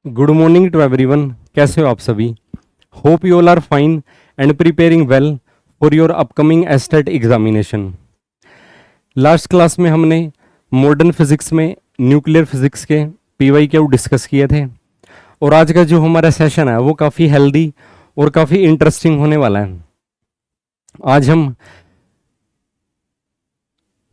Good morning to everyone. कैसे हो आप सभी? Hope you all are fine and preparing well for your upcoming state examination. Last class में हमने modern physics में न्यूक्लियर फिजिक्स के PYQ डिस्कस किए थे और आज का जो हमारा सेशन है वो काफ़ी हेल्दी और काफ़ी इंटरेस्टिंग होने वाला है। आज हम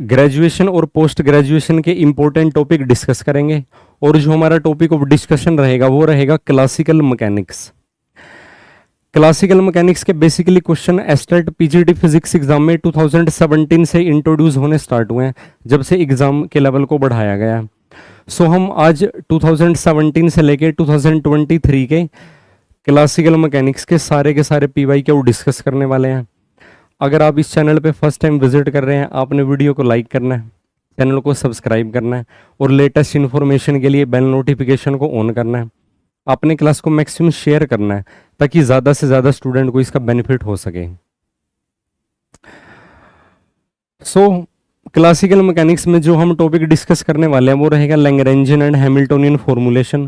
ग्रेजुएशन और पोस्ट ग्रेजुएशन के इम्पोर्टेंट टॉपिक डिस्कस करेंगे और जो हमारा टॉपिक ऑफ डिस्कशन रहेगा वो रहेगा क्लासिकल मैकेनिक्स। क्लासिकल मैकेनिक्स के basically question estate PGT physics exam में 2017 से इंट्रोड्यूस होने स्टार्ट हुए हैं, जब से एग्जाम के लेवल को बढ़ाया गया है। सो हम आज 2017 से लेके 2023 के क्लासिकल मैकेनिक्स के सारे PYQ डिस्कस करने वाले हैं। अगर आप इस चैनल पे फर्स्ट टाइम विजिट कर रहे हैं, आपने वीडियो को लाइक करना है, चैनल को सब्सक्राइब करना है और लेटेस्ट इन्फॉर्मेशन के लिए बेल नोटिफिकेशन को ऑन करना है। आपने क्लास को मैक्सिमम शेयर करना है ताकि ज़्यादा से ज़्यादा स्टूडेंट को इसका बेनिफिट हो सके। क्लासिकल मैकेनिक्स में जो हम टॉपिक डिस्कस करने वाले हैं वो रहेगा Lagrangian and Hamiltonian formulation,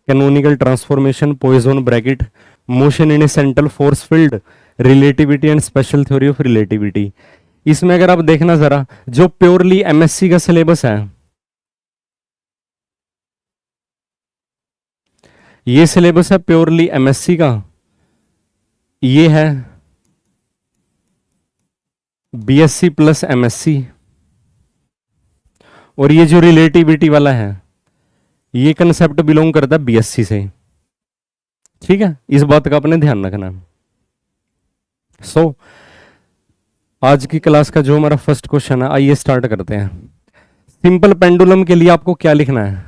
canonical transformation, poison bracket, motion in A central force field, relativity and special theory of relativity. इसमें अगर आप देखना जरा, जो प्योरली MSc का सिलेबस है, ये सिलेबस है प्योरली MSc का, ये है BSc प्लस MSc, और ये जो रिलेटिविटी वाला है ये कंसेप्ट बिलोंग करता है BSc से। ठीक है, इस बात का आपने ध्यान रखना। आज की क्लास का जो हमारा फर्स्ट क्वेश्चन है, आइए स्टार्ट करते हैं। सिंपल पेंडुलम के लिए आपको क्या लिखना है?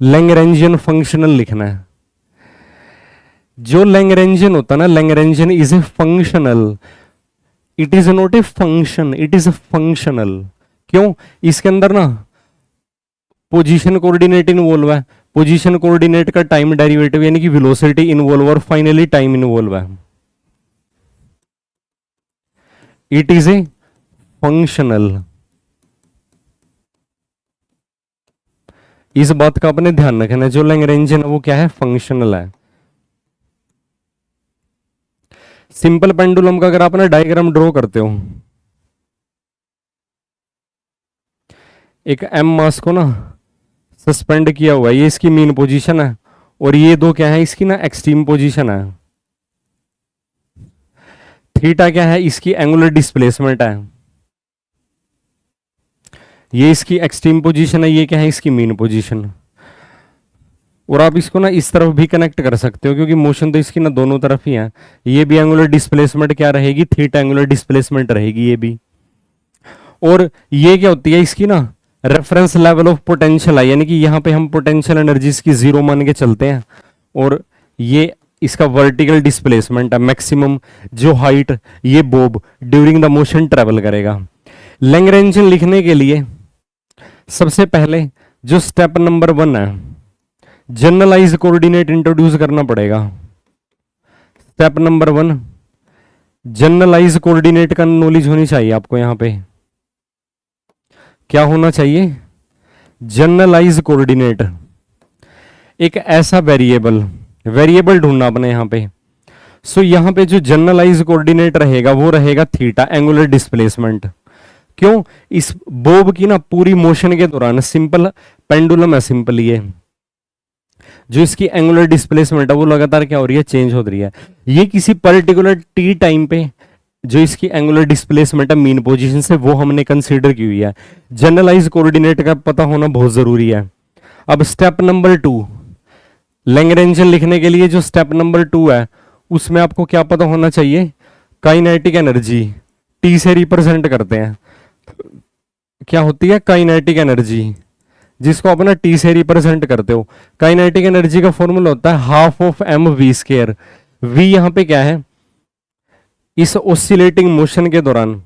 लैग्रेंजियन फंक्शनल लिखना है। जो लैग्रेंजियन होता है ना, Lagrangian is a functional, it is not a function, it is a functional. क्यों? इसके अंदर ना पोजीशन कोऑर्डिनेट इन्वॉल्व है, पोजीशन कोऑर्डिनेट का टाइम डेरिवेटिव यानी कि वेलोसिटी इन्वॉल्व और फाइनली टाइम इन्वॉल्व है। It is a functional. इस बात का अपने ध्यान रखना है, जो लैग्रेंजियन है वो क्या है? फंक्शनल है। सिंपल पेंडुलम का अगर आप ना डायग्राम ड्रॉ करते हो, एक M मास को ना सस्पेंड किया हुआ है, ये इसकी मीन पोजीशन है और ये दो क्या है? इसकी ना एक्सट्रीम पोजीशन है। थीटा क्या है? इसकी एंगुलर डिस्प्लेसमेंट है। ये इसकी एक्सट्रीम पोजीशन है, ये क्या है? इसकी मीन पोजीशन। और आप इसको ना इस तरफ भी कनेक्ट कर सकते हो क्योंकि मोशन तो इसकी ना दोनों तरफ ही है। ये भी एंगुलर डिस्प्लेसमेंट क्या रहेगी? थीटा एंगुलर डिस्प्लेसमेंट रहेगी ये भी। और ये क्या होती है? इसकी ना रेफरेंस लेवल ऑफ पोटेंशियल है, यानी कि यहाँ पे हम पोटेंशियल एनर्जीज की जीरो मान के चलते हैं। और ये इसका वर्टिकल डिस्प्लेसमेंट है, मैक्सिमम जो हाइट ये Bob during the motion travel करेगा। लैग्रेंजियन लिखने के लिए सबसे पहले जो स्टेप नंबर 1 है, जनरलाइज कोऑर्डिनेट इंट्रोड्यूस करना पड़ेगा। स्टेप नंबर 1, जनरलाइज कोऑर्डिनेट का नॉलेज होनी चाहिए आपको। यहां पे क्या होना चाहिए? Generalise coordinate. एक ऐसा वेरिएबल ढूंढना अपने यहां पे। यहां पे जो जनरलाइज कोऑर्डिनेट रहेगा वो रहेगा थीटा एंगुलर डिस्प्लेसमेंट। क्यों? इस बॉब की ना पूरी मोशन के दौरान, सिंपल पेंडुलम है, सिंपल ये जो इसकी एंगुलर डिस्प्लेसमेंट है वो लगातार क्या हो रही है? चेंज हो रही है। ये किसी पर्टिकुलर T टाइम पे जो इसकी एंगुलर डिस्प्लेसमेंट है मीन पोजीशन से, वो हमने कंसीडर की हुई है। जनरलाइज कोऑर्डिनेट का पता होना बहुत जरूरी है। अब स्टेप नंबर 2, लैग्रेंजियन लिखने के लिए जो स्टेप नंबर 2 है उसमें आपको क्या पता होना चाहिए? काइनेटिक एनर्जी T से रिप्रेजेंट करते हैं। क्या होती है? काइनेटिक एनर्जी, जिसको आप ना T से रिप्रेजेंट करते हो। काइनेटिक एनर्जी का फॉर्मूला होता है हाफ ऑफ mv²। v यहां पे क्या है? इस ऑसिलेटिंग मोशन के दौरान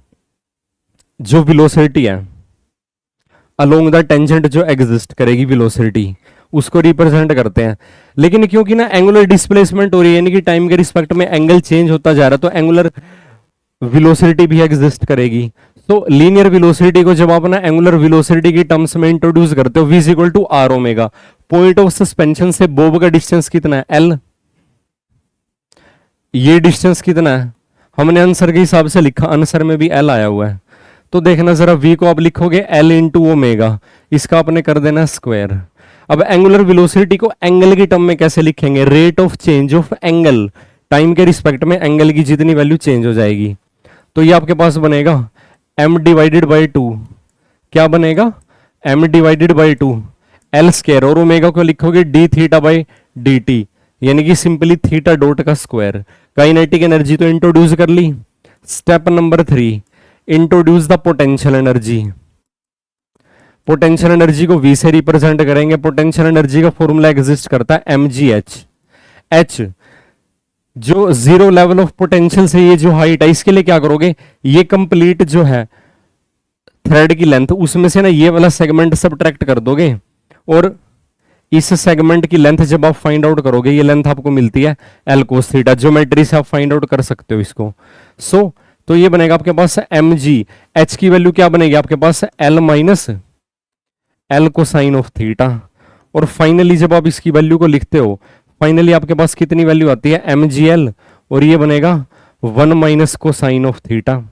जो वेलोसिटी है अलोंग द टेंजेंट जो एग्जिस्ट करेगी वेलोसिटी, उसको रिप्रेजेंट करते हैं। लेकिन क्योंकि ना एंगुलर डिस्प्लेसमेंट हो रही है, यानी कि टाइम के रिस्पेक्ट में एंगल चेंज होता जा रहा है, तो एंगुलर वेलोसिटी भी एग्जिस्ट करेगी। तो लीनियर वेलोसिटी को जब आप ना एंगुलर वेलोसिटी की टर्म्स में इंट्रोड्यूस करते हो, v equal to R omega, point of suspension से बॉब का डिस्टेंस कितना है, एल। ये डिस्टेंस कितना है, हमने आंसर के हिसाब से लिखा, आंसर में भी एल आया हुआ है। तो देखना जरा, वी को आप लिखोगे एल इंटू ओमेगा, इसका आपने कर देना स्क्वायर। अब एंगुलर वेलोसिटी को एंगल की टर्म में कैसे लिखेंगे, rate of change of angle, time के रिस्पेक्ट में एंगल की जितनी वैल्यू चेंज हो जाएगी। तो ये आपके पास बनेगा m डिवाइडेड बाई 2, क्या बनेगा, m divided by 2 l square, और ओमेगा को लिखोगे d theta by d t, यानी कि सिंपली थीटा डॉट का स्क्वायर। काइनेटिक एनर्जी तो इंट्रोड्यूस कर ली। Step number 3, introduce the potential energy. Potential energy को v से रिप्रेजेंट करेंगे। पोटेंशियल एनर्जी का फॉर्मूला एग्जिस्ट करता है mgh। h जो जीरो लेवल ऑफ पोटेंशियल से ये जो हाइट है, इसके लिए क्या करोगे, ये कंप्लीट जो है थ्रेड की लेंथ, उसमें से ना ये वाला सेगमेंट सब्ट्रैक्ट कर दोगे, और इस सेगमेंट की लेंथ जब आप फाइंड आउट करोगे, ये लेंथ आपको मिलती है एल कोस थीटा। ज्योमेट्री से आप फाइंड आउट कर सकते हो इसको। तो ये बनेगा आपके पास एम जी, एच की वैल्यू क्या बनेगी आपके पास, l minus l cosine of theta. और फाइनली जब आप इसकी वैल्यू को लिखते हो, फाइनली आपके पास कितनी वैल्यू आती है, एम जी एल, और ये बनेगा 1 minus cosine of theta.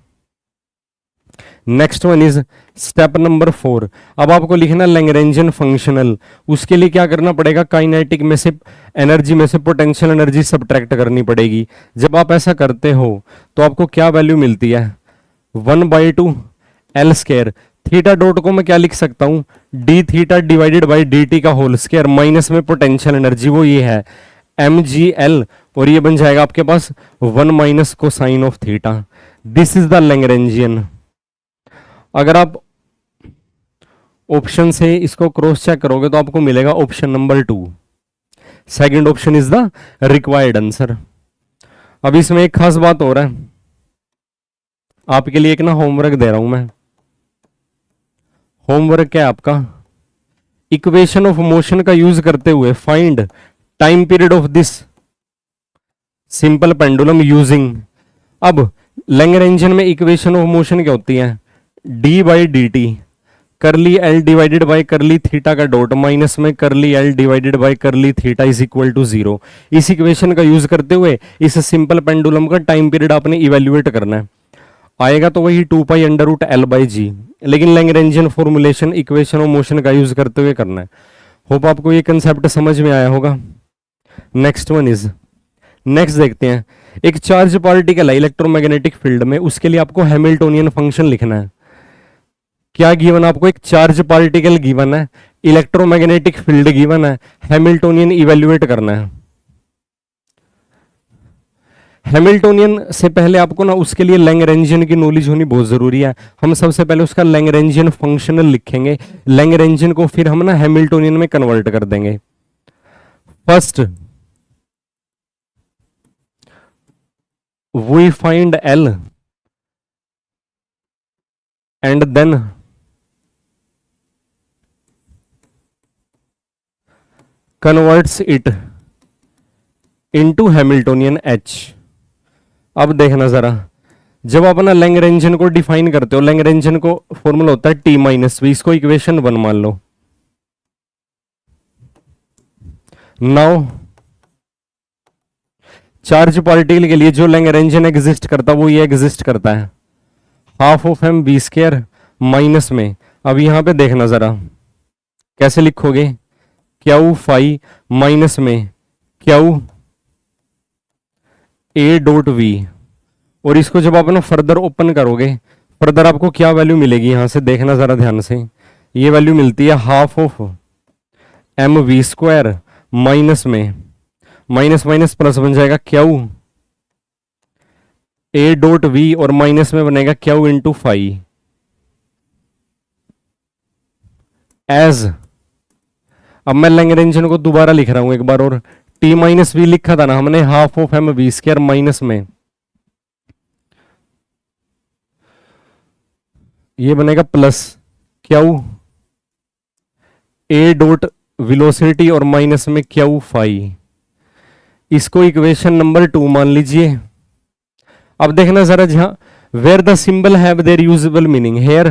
Next one is step number 4। अब आपको लिखना लैग्रेंजियन फंक्शनल। उसके लिए क्या करना पड़ेगा, काइनेटिक में से एनर्जी में से पोटेंशियल एनर्जी सब्ट्रैक्ट करनी पड़ेगी। जब आप ऐसा करते हो तो आपको क्या वैल्यू मिलती है, 1/2 एल स्क्वायर। थीटा डॉट को मैं क्या लिख सकता हूं, D theta divided by d T का होल स्क्वायर, माइनस में पोटेंशियल एनर्जी वो ये है एम जी एल, और ये बन जाएगा आपके पास 1 minus cosine of theta. This is the Lagrangian. अगर आप ऑप्शन से इसको क्रॉस चेक करोगे तो आपको मिलेगा option number 2, second option is the required answer. अब इसमें एक खास बात हो रहा है, आपके लिए एक ना होमवर्क दे रहा हूं मैं। होमवर्क क्या है आपका, इक्वेशन ऑफ मोशन का यूज करते हुए find time period of this simple pendulum using. अब लैग्रेंजियन में इक्वेशन ऑफ मोशन क्या होती है, d by d t curly L divided by curly theta का डॉट, माइनस में curly L divided by curly theta is equal to 0। इस equation का use करते हुए इस सिंपल पेंडुलम का टाइम पीरियड आपने इवेल्युएट करना है। आएगा तो वही 2 pi under root l by g, लेकिन Lagrangian formulation equation of motion का यूज करते हुए करना है। होप आपको ये कंसेप्ट समझ में आया होगा। नेक्स्ट वन इज, नेक्स्ट देखते हैं, एक चार्ज पार्टिकल है इलेक्ट्रोमैग्नेटिक फील्ड में, उसके लिए आपको हैमिल्टोनियन फंक्शन लिखना है। क्या गिवन, आपको एक चार्ज पार्टिकल गिवन है, इलेक्ट्रोमैग्नेटिक फील्ड गिवन है, हैमिल्टोनियन इवेल्युएट करना है। हैमिल्टोनियन से पहले आपको ना उसके लिए लैग्रेंजियन की नॉलेज होनी बहुत जरूरी है। हम सबसे पहले उसका लैग्रेंजियन फंक्शनल लिखेंगे, लैग्रेंजियन को फिर हम ना हैमिल्टोनियन में कन्वर्ट कर देंगे। First we find L and then converts it into Hamiltonian H. अब देखना जरा, जब आप अपना लैग्रेंजियन को डिफाइन करते हो, लैग्रेंजियन को फॉर्मूला होता है टी माइनस वी, इसको इक्वेशन 1 मान लो। नाउ चार्ज पार्टिकल के लिए जो लैग्रेंजियन एग्जिस्ट करता है वो ये एग्जिस्ट करता है, half of m b square minus में। अब यहां पे देखना जरा कैसे लिखोगे, क्यू फाई माइनस में क्यू ए डॉट वी, और इसको जब आप ना फर्दर ओपन करोगे, फर्दर आपको क्या वैल्यू मिलेगी, यहां से देखना जरा ध्यान से, ये वैल्यू मिलती है half of m v square minus में माइनस माइनस प्लस बन जाएगा क्यू ए डॉट वी, और माइनस में बनेगा क्यू इंटू फाई एज। अब मैं लैग्रेंजियन को दोबारा लिख रहा हूं एक बार और, टी माइनस वी लिखा था ना हमने, half of m v square minus में ये बनेगा plus q A dot velocity और माइनस में क्यू फाई। इसको इक्वेशन नंबर 2 मान लीजिए। अब देखना जरा, जहां where the symbol have their usable meaning here,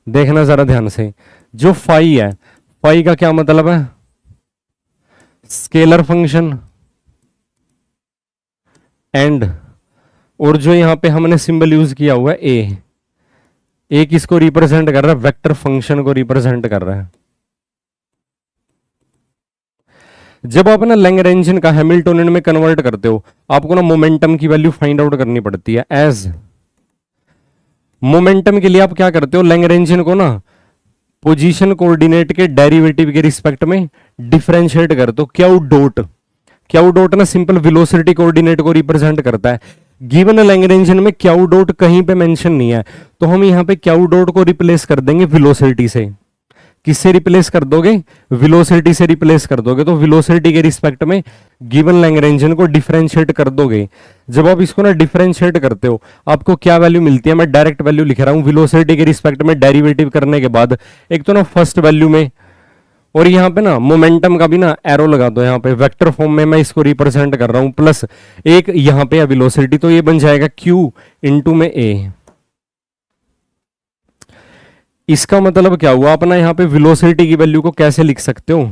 देखना जरा ध्यान से, जो फाई है, फाई का क्या मतलब है? Scalar function. एंड और जो यहां पे हमने सिंबल यूज किया हुआ है ए किसको रिप्रेजेंट कर रहा है? वेक्टर फंक्शन को रिप्रेजेंट कर रहा है। जब आप ना लैग्रेंजियन का हैमिल्टोनियन में कन्वर्ट करते हो, आपको ना मोमेंटम की वैल्यू फाइंड आउट करनी पड़ती है। एज मोमेंटम के लिए आप क्या करते हो? लैग्रेंजियन को ना पोजीशन कोऑर्डिनेट के डेरिवेटिव के रिस्पेक्ट में डिफरेंशिएट करते हो। क्यू डॉट ना सिंपल वेलोसिटी कोऑर्डिनेट को रिप्रेजेंट करता है। गिवन लैग्रेंजियन में क्यू डॉट कहीं पे मेंशन नहीं है, तो हम यहां पे क्यू डॉट को रिप्लेस कर देंगे वेलोसिटी से। किससे रिप्लेस कर दोगे? वेलोसिटी से रिप्लेस कर दोगे। तो वेलोसिटी के रिस्पेक्ट में गिवन लैग्रेंजियन को डिफरेंशिएट कर दोगे। जब आप इसको ना डिफरेंशिएट करते हो, आपको क्या वैल्यू मिलती है? मैं डायरेक्ट वैल्यू लिख रहा हूं वेलोसिटी के रिस्पेक्ट में डेरिवेटिव करने के बाद। एक तो ना फर्स्ट वैल्यू में, और यहां पे ना मोमेंटम का भी ना एरो लगा दो, यहां पे वेक्टर फॉर्म में मैं इसको रिप्रेजेंट कर रहा हूं, प्लस एक यहां पे है वेलोसिटी, तो ये बन जाएगा Q इंटू में A। इसका मतलब क्या हुआ? अपना यहां पे वेलोसिटी की वैल्यू को कैसे लिख सकते हो?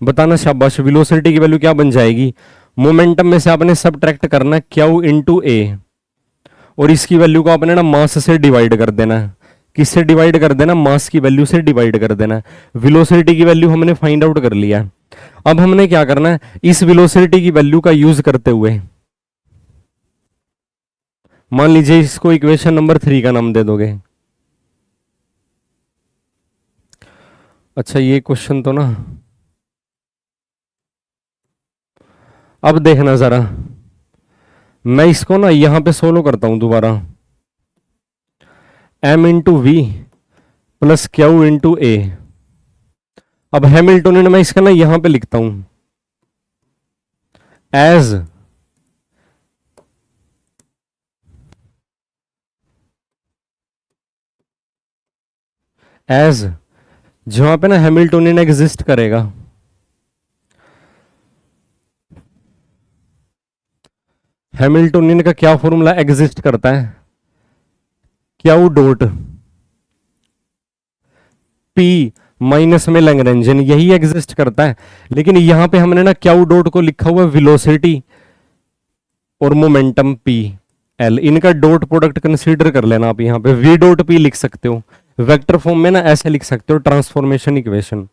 बताना शाबाश। वेलोसिटी की वैल्यू क्या बन जाएगी? मोमेंटम में से आपने सबट्रैक्ट करना है Q इंटू A, और इसकी वैल्यू को आपने ना मास से डिवाइड कर देना है। किससे डिवाइड कर देना? मास की वैल्यू से डिवाइड कर देना है। वेलोसिटी की वैल्यू हमने फाइंड आउट कर लिया। अब हमने क्या करना है? इस वेलोसिटी की वैल्यू का यूज करते हुए मान लीजिए इसको इक्वेशन नंबर 3 का नाम दे दोगे। अच्छा ये क्वेश्चन तो ना, अब देखना जरा, मैं इसको ना यहां पे सोल्व करता हूं दोबारा। m into V plus Q into A. अब हैमिल्टोनियन मैं इसका ना यहां पे लिखता हूं एज जहां पे ना हैमिल्टोनियन एग्जिस्ट करेगा, हैमिल्टोनियन का क्या फॉर्मूला एग्जिस्ट करता है? क्यू डॉट पी माइनस में लैग्रेंजियन, यही एग्जिस्ट करता है। लेकिन यहां पे हमने ना क्यू डॉट को लिखा हुआ वेलोसिटी और मोमेंटम पी एल, इनका डॉट प्रोडक्ट कंसीडर कर लेना। आप यहां पे वी डॉट पी लिख सकते हो, वेक्टर फॉर्म में ना ऐसे लिख सकते हो, ट्रांसफॉर्मेशन इक्वेशन।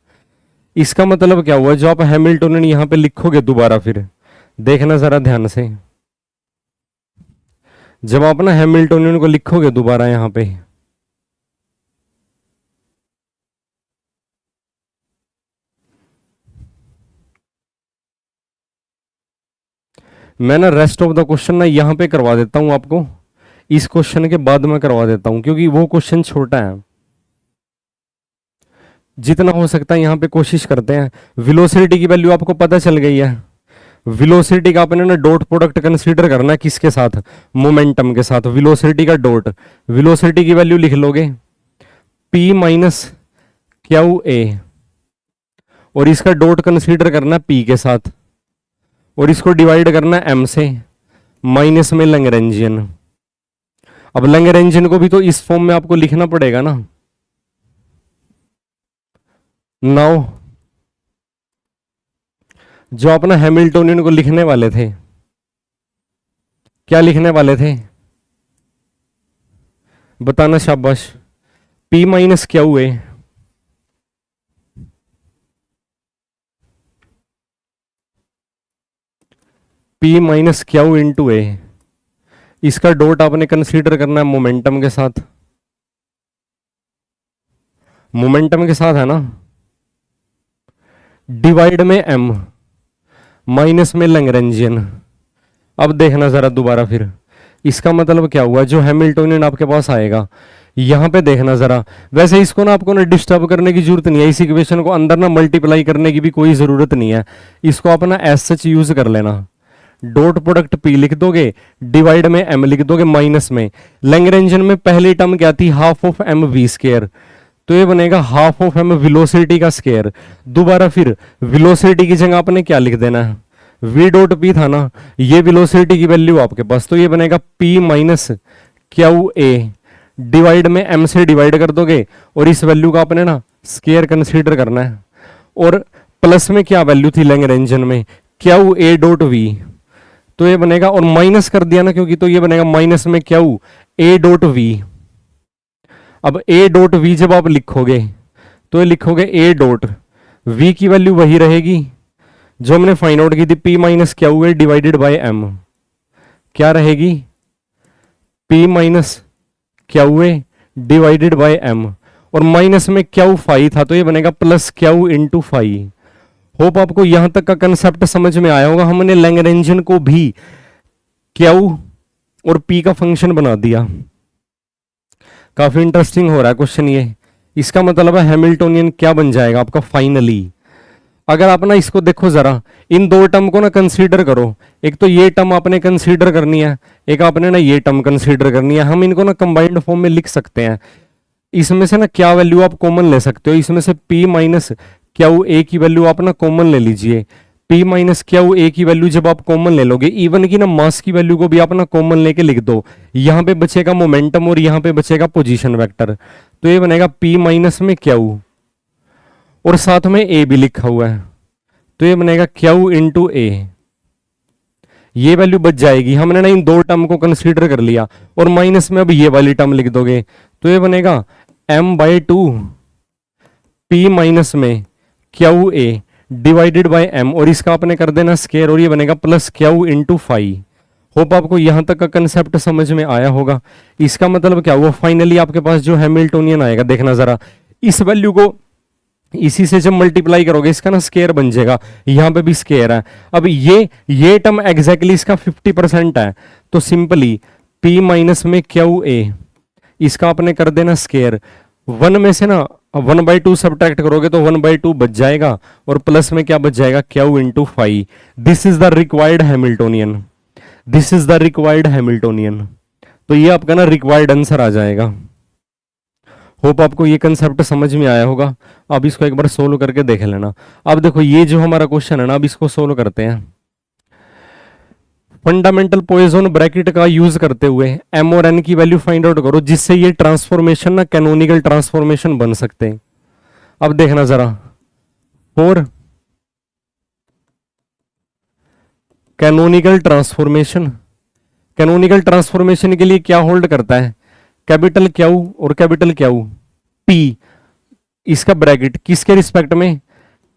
इसका मतलब क्या हुआ? जो आप हैमिल्टोनियन यहां पे लिखोगे दोबारा, फिर देखना जरा ध्यान से, जब आप ना हैमिल्टोनियन को लिखोगे दोबारा यहां पे, मैं ना रेस्ट ऑफ द क्वेश्चन ना यहां पे करवा देता हूं आपको, इस क्वेश्चन के बाद में करवा देता हूं, क्योंकि वो क्वेश्चन छोटा है। जितना हो सकता है यहां पे कोशिश करते हैं। वेलोसिटी की वैल्यू आपको पता चल गई है। वेलोसिटी का आपने ना डॉट प्रोडक्ट कंसीडर करना है, किसके साथ? मोमेंटम के साथ। वेलोसिटी का डॉट, वेलोसिटी की वैल्यू लिख लोगे P माइनस क्यू ए, और इसका डॉट कंसीडर करना P के साथ, और इसको डिवाइड करना M से, माइनस में लैग्रेंजियन। अब लैग्रेंजियन को भी तो इस फॉर्म में आपको लिखना पड़ेगा ना। नाउ जो अपना हैमिल्टोनियन को लिखने वाले थे, क्या लिखने वाले थे? बताना शाबाश। P minus Q A, P minus Q into A, इसका डॉट आपने कंसीडर करना है मोमेंटम के साथ। मोमेंटम के साथ है ना, डिवाइड में M, माइनस में लैग्रेंजियन। अब देखना जरा दोबारा फिर, इसका मतलब क्या हुआ? जो हैमिल्टोनियन आपके पास आएगा, यहां पे देखना जरा। वैसे इसको ना आपको ना डिस्टर्ब करने की जरूरत नहीं है, इस इक्वेशन को अंदर ना मल्टीप्लाई करने की भी कोई जरूरत नहीं है। इसको अपना एस सच यूज कर लेना। डॉट प्रोडक्ट P लिख दोगे, डिवाइड में M लिख दोगे, माइनस में लैग्रेंजियन में पहली टर्म क्या थी? Half of M v square, तो ये बनेगा हाफ ऑफ M वेलोसिटी का स्केयर। दोबारा फिर वेलोसिटी की जगह आपने क्या लिख देना है? V डॉट पी था ना, ये वेलोसिटी की वैल्यू आपके पास, तो ये बनेगा P minus Q A, divide में M से डिवाइड कर दोगे, और इस वैल्यू का आपने ना स्केयर कंसीडर करना है। और प्लस में क्या वैल्यू थी लैग्रेंजियन में, क्यू ए डॉट वी, तो ये बनेगा, और माइनस कर दिया ना क्योंकि, तो ये बनेगा माइनस में क्यू ए डॉट वी। अब ए डॉट वी जब आप लिखोगे तो ये लिखोगे ए डॉट वी की वैल्यू वही रहेगी जो हमने फाइंड आउट की थी, p minus Q A divided by m, क्या रहेगी, p minus Q A divided by m, और माइनस में क्यू फाई था तो ये बनेगा plus Q into phi. Hope आपको यहां तक का कंसेप्ट समझ में आया होगा। हमने लैग्रेंजियन को भी क्यू और पी का फंक्शन बना दिया। काफी इंटरेस्टिंग हो रहा है क्वेश्चन ये। इसका मतलब है हैमिल्टोनियन क्या बन जाएगा आपका फाइनली। अगर आप ना इसको देखो जरा, इन दो टर्म को ना कंसीडर करो, एक तो ये टर्म आपने कंसीडर करनी है, एक आपने ना ये टर्म कंसीडर करनी है। हम इनको ना कंबाइंड फॉर्म में लिख सकते हैं। इसमें से ना क्या वैल्यू आप कॉमन ले सकते हो, इसमें से p माइनस क्यू ए की वैल्यू आप ना कॉमन ले लीजिए। p माइनस क्यू ए की वैल्यू जब आप कॉमन ले लोगे, इवन की ना मास की वैल्यू को भी आप ना कॉमन लेके लिख दो, यहां पे बचेगा मोमेंटम और यहां पे बचेगा पोजीशन वेक्टर, तो ये बनेगा p माइनस में क्यू और साथ में a भी लिखा हुआ है, तो ये बनेगा क्यू इंटू ए। ये वैल्यू बच जाएगी, हमने ना इन दो टर्म को कंसीडर कर लिया, और माइनस में अब ये वाली टर्म लिख दोगे तो ये बनेगा m by two P minus में Q A divided by m, और इसका आपने कर देना स्केयर, और ये बनेगा plus Q into phi. Hope आपको यहां तक का कंसेप्ट समझ में आया होगा। इसका मतलब क्या हुआ, फाइनली आपके पास जो हैमिल्टोनियन आएगा, देखना जरा, इस वैल्यू को इसी से जब मल्टीप्लाई करोगे इसका ना स्केयर बन जाएगा, यहां पे भी स्केयर है। अब ये टर्म एग्जैक्टली इसका 50% है, तो सिंपली p माइनस में क्यू ए, इसका आपने कर देना स्केयर, 1 में से ना 1/2 सब्ट्रैक्ट करोगे तो 1/2 बच जाएगा, और प्लस में क्या बच जाएगा, q into phi. This is the required Hamiltonian, this is the required Hamiltonian. तो ये आपका ना रिक्वायर्ड आंसर आ जाएगा। होप आपको ये कंसेप्ट समझ में आया होगा। अब इसको एक बार सोल्व करके देख लेना। अब देखो ये जो हमारा क्वेश्चन है ना, अब इसको सोल्व करते हैं। फंडामेंटल पॉइजन ब्रैकेट का यूज करते हुए m और n की वैल्यू फाइंड आउट करो, जिससे ये ट्रांसफॉर्मेशन ना कैनोनिकल ट्रांसफॉर्मेशन बन सकते हैं। अब देखना जरा, for canonical transformation, canonical transformation के लिए क्या होल्ड करता है, कैपिटल क्यू और कैपिटल क्यू पी, इसका ब्रैकेट किसके रिस्पेक्ट में,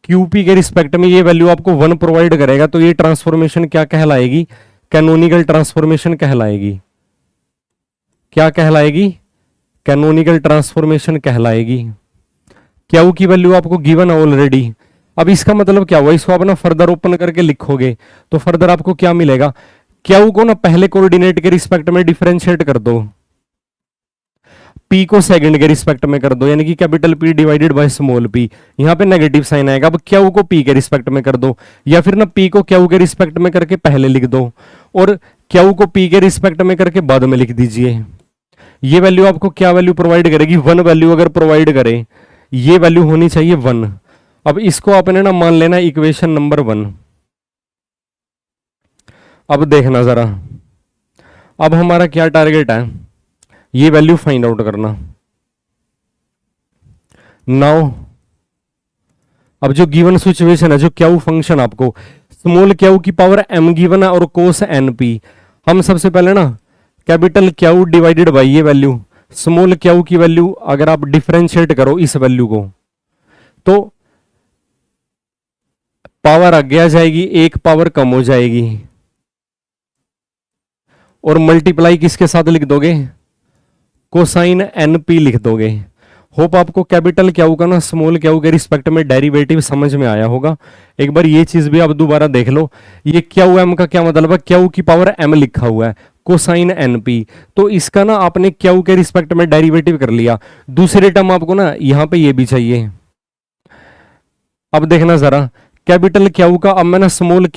क्यूपी के रिस्पेक्ट में ये वैल्यू आपको 1 प्रोवाइड करेगा, तो ये ट्रांसफॉर्मेशन क्या कहलाएगी, कैनोनिकल ट्रांसफॉर्मेशन कहलाएगी। क्या कहलाएगी, कैनोनिकल ट्रांसफॉर्मेशन कहलाएगी। क्यू की वैल्यू आपको गिवन है ऑलरेडी। अब इसका मतलब क्या हुआ, इसको आप ना फर्दर ओपन करके लिखोगे तो फर्दर आपको क्या मिलेगा, क्यू को ना पहले कोऑर्डिनेट के रिस्पेक्ट में डिफरेंशिएट कर दो, पी को सेकंड के रिस्पेक्ट में कर दो, यानी कि capital P divided by small P, यहां पे नेगेटिव साइन आएगा। अब क्यू को पी के रिस्पेक्ट में कर दो, या फिर ना पी को क्यू के रिस्पेक्ट में करके पहले लिख दो, और क्यू को पी के रिस्पेक्ट में करके बाद में लिख दीजिए। ये वैल्यू आपको क्या वैल्यू प्रोवाइड करेगी, 1 वैल्यू अगर प्रोवाइड करे, ये वैल्यू होनी चाहिए 1। अब इसको आपने ना मान लेना इक्वेशन नंबर 1। अब देखना जरा, अब हमारा क्या टारगेट है, ये वैल्यू फाइंड आउट करना। नाउ अब जो गिवन सिचुएशन है, जो क्यू फंक्शन आपको स्मॉल क्यू की पावर m गिवन है और कोस एन पी, हम सबसे पहले ना कैपिटल क्यू डिवाइडेड बाई ये वैल्यू स्मॉल क्यू की वैल्यू अगर आप डिफरेंशिएट करो इस वैल्यू को, तो पावर आगे आ जाएगी, एक पावर कम हो जाएगी, और मल्टीप्लाई किसके साथ लिख दोगे, कोसाइन एन पी लिख दोगे। होप आपको कैपिटल क्यू का ना स्मॉल क्यू के रिस्पेक्ट में डेरिवेटिव समझ में आया होगा। एक बार ये चीज भी आप दोबारा देख लो, ये क्यू एम का क्या मतलब है, क्यू की पावर m लिखा हुआ है, कोसाइन एन पी, तो इसका ना आपने क्यू के रिस्पेक्ट में डेरिवेटिव कर लिया। दूसरे टर्म आपको ना यहां पे ये भी चाहिए। अब देखना जरा, कैपिटल क्यू का अब मैं ना स्मॉल